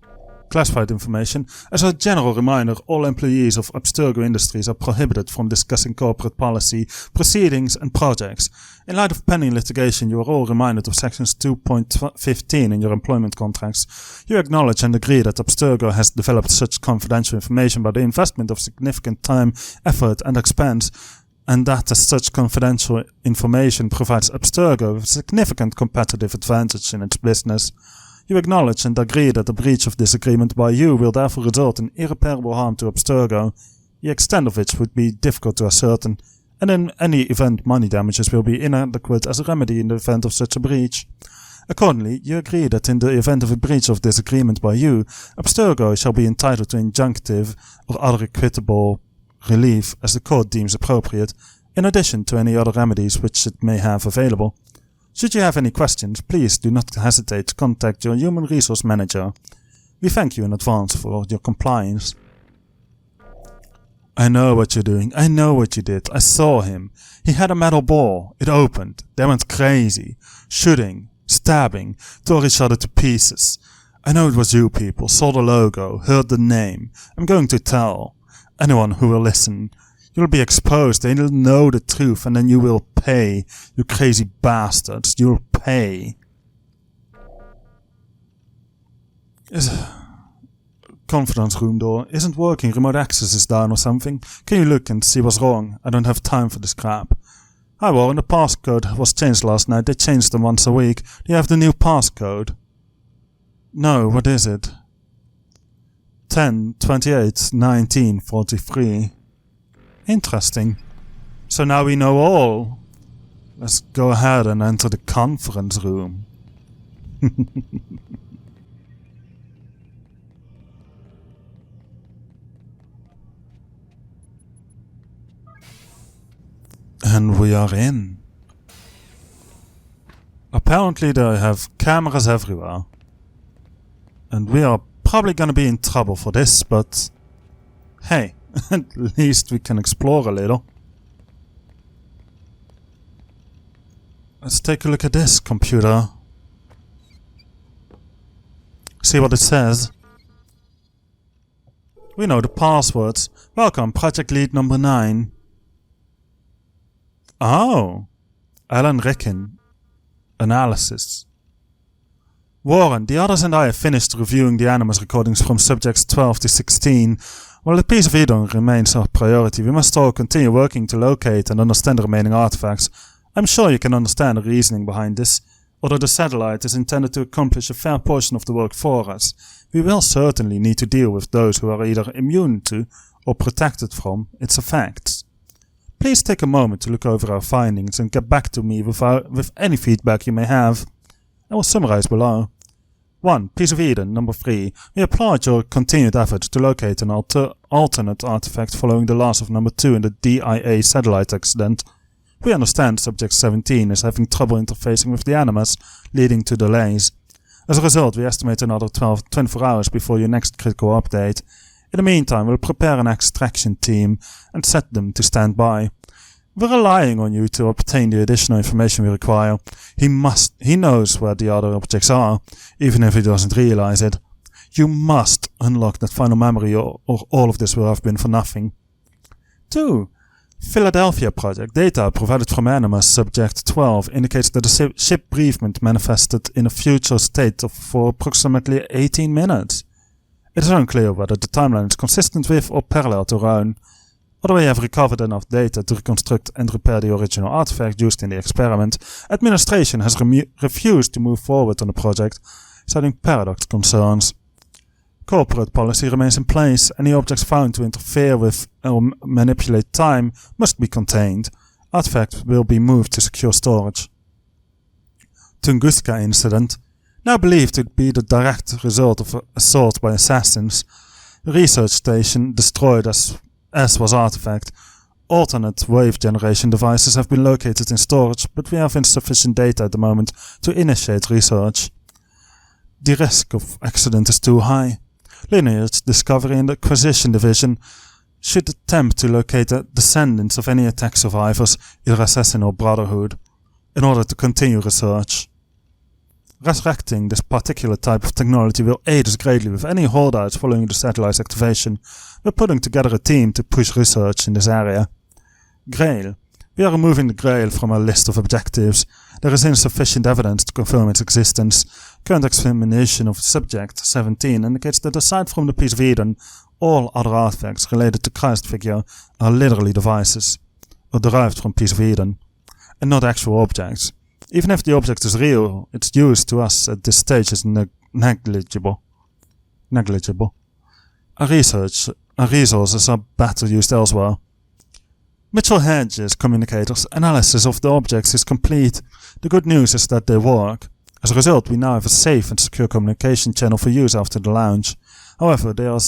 Classified information. As a general reminder, all employees of Abstergo Industries are prohibited from discussing corporate policy, proceedings and projects. In light of pending litigation, you are all reminded of sections 2.15 in your employment contracts. You acknowledge and agree that Abstergo has developed such confidential information by the investment of significant time, effort and expense, and that as such confidential information provides Abstergo with significant competitive advantage in its business. You acknowledge and agree that a breach of this agreement by you will therefore result in irreparable harm to Abstergo, the extent of which would be difficult to ascertain, and in any event money damages will be inadequate as a remedy in the event of such a breach. Accordingly, you agree that in the event of a breach of this agreement by you, Abstergo shall be entitled to injunctive or other equitable relief as the court deems appropriate, in addition to any other remedies which it may have available. Should you have any questions, please do not hesitate to contact your human resource manager. We thank you in advance for your compliance. I know what you're doing. I know what you did. I saw him. He had a metal ball. It opened. They went crazy. Shooting. Stabbing. Tore each other to pieces. I know it was you people. Saw the logo. Heard the name. I'm going to tell. Anyone who will listen. You'll be exposed, they'll know the truth, and then you will pay. You crazy bastards, you'll pay. Conference room door isn't working, remote access is down or something. Can you look and see what's wrong? I don't have time for this crap. Hi Warren, the passcode was changed last night. They changed them once a week. Do you have the new passcode? No, what is it? 10/28/1943. Interesting. So now we know all. Let's go ahead and enter the conference room. And we are in. Apparently they have cameras everywhere. And we are probably gonna be in trouble for this, but hey. At least we can explore a little. Let's take a look at this computer. See what it says. We know the passwords. Welcome, project lead number 9. Oh. Alan Ricken. Analysis. Warren, the others and I have finished reviewing the Animus recordings from subjects 12 to 16. While the piece of Edom remains our priority, we must all continue working to locate and understand the remaining artifacts. I'm sure you can understand the reasoning behind this. Although the satellite is intended to accomplish a fair portion of the work for us, we will certainly need to deal with those who are either immune to or protected from its effects. Please take a moment to look over our findings and get back to me with any feedback you may have. I will summarize below. 1. Piece of Eden, number 3. We applaud your continued effort to locate an alternate artifact following the loss of number 2 in the DIA satellite accident. We understand Subject 17 is having trouble interfacing with the Animus, leading to delays. As a result, we estimate another 24 hours before your next critical update. In the meantime, we'll prepare an extraction team and set them to stand by. We're relying on you to obtain the additional information we require. He knows where the other objects are, even if he doesn't realize it. You must unlock that final memory or all of this will have been for nothing. 2. Philadelphia project. Data provided from Animus Subject 12 indicates that the ship bereavement manifested in a future state for approximately 18 minutes. It is unclear whether the timeline is consistent with or parallel to our own. Although we have recovered enough data to reconstruct and repair the original artifact used in the experiment, administration has refused to move forward on the project, citing paradox concerns. Corporate policy remains in place. Any objects found to interfere with or manipulate time must be contained. Artifacts will be moved to secure storage. Tunguska incident. Now believed to be the direct result of assault by assassins. The research station destroyed as was artifact. Alternate wave generation devices have been located in storage, but we have insufficient data at the moment to initiate research. the risk of accident is too high. Lineage, Discovery and Acquisition Division should attempt to locate the descendants of any attack survivors, either Assassin or Brotherhood, in order to continue research. Resurrecting this particular type of technology will aid us greatly with any holdouts following the satellite's activation. We're putting together a team to push research in this area. Grail. We are removing the Grail from our list of objectives. There is insufficient evidence to confirm its existence. Current examination of subject 17 indicates that aside from the piece of Eden, all other artifacts related to Christ figure are literally devices, or derived from piece of Eden, and not actual objects. Even if the object is real, its use to us at this stage is negligible. Our resources are better used elsewhere. Mitchell Hedges communicators' analysis of the objects is complete. The good news is that they work. As a result, we now have a safe and secure communication channel for use after the launch. However, they are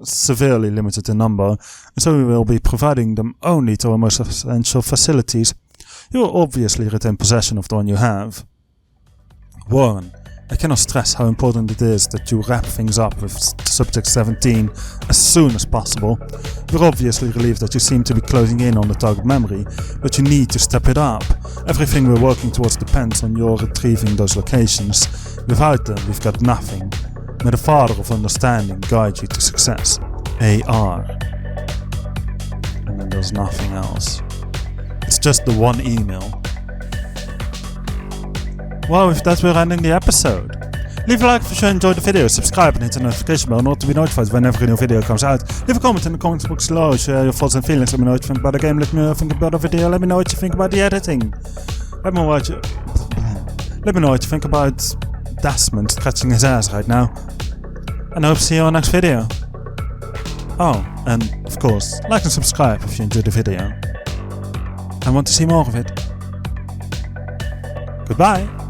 severely limited in number, and so we will be providing them only to our most essential facilities. You will obviously retain possession of the one you have. Warren, I cannot stress how important it is that you wrap things up with Subject 17 as soon as possible. We're obviously relieved that you seem to be closing in on the target memory, but you need to step it up. Everything we're working towards depends on your retrieving those locations. Without them, we've got nothing. May the Father of Understanding guide you to success. AR. And then there's nothing else. It's just the one email. Well, with that we're ending the episode. Leave a like if you enjoyed the video, subscribe and hit the notification bell in order to be notified whenever a new video comes out. Leave a comment in the comments box below, share your thoughts and feelings, let me know what you think about the game, let me know what you think about the video, let me know what you think about the editing. Let me know what you think about Desmond scratching his ass right now. And I hope to see you on the next video. Oh, and of course, like and subscribe if you enjoyed the video. I want to see more of it. Goodbye!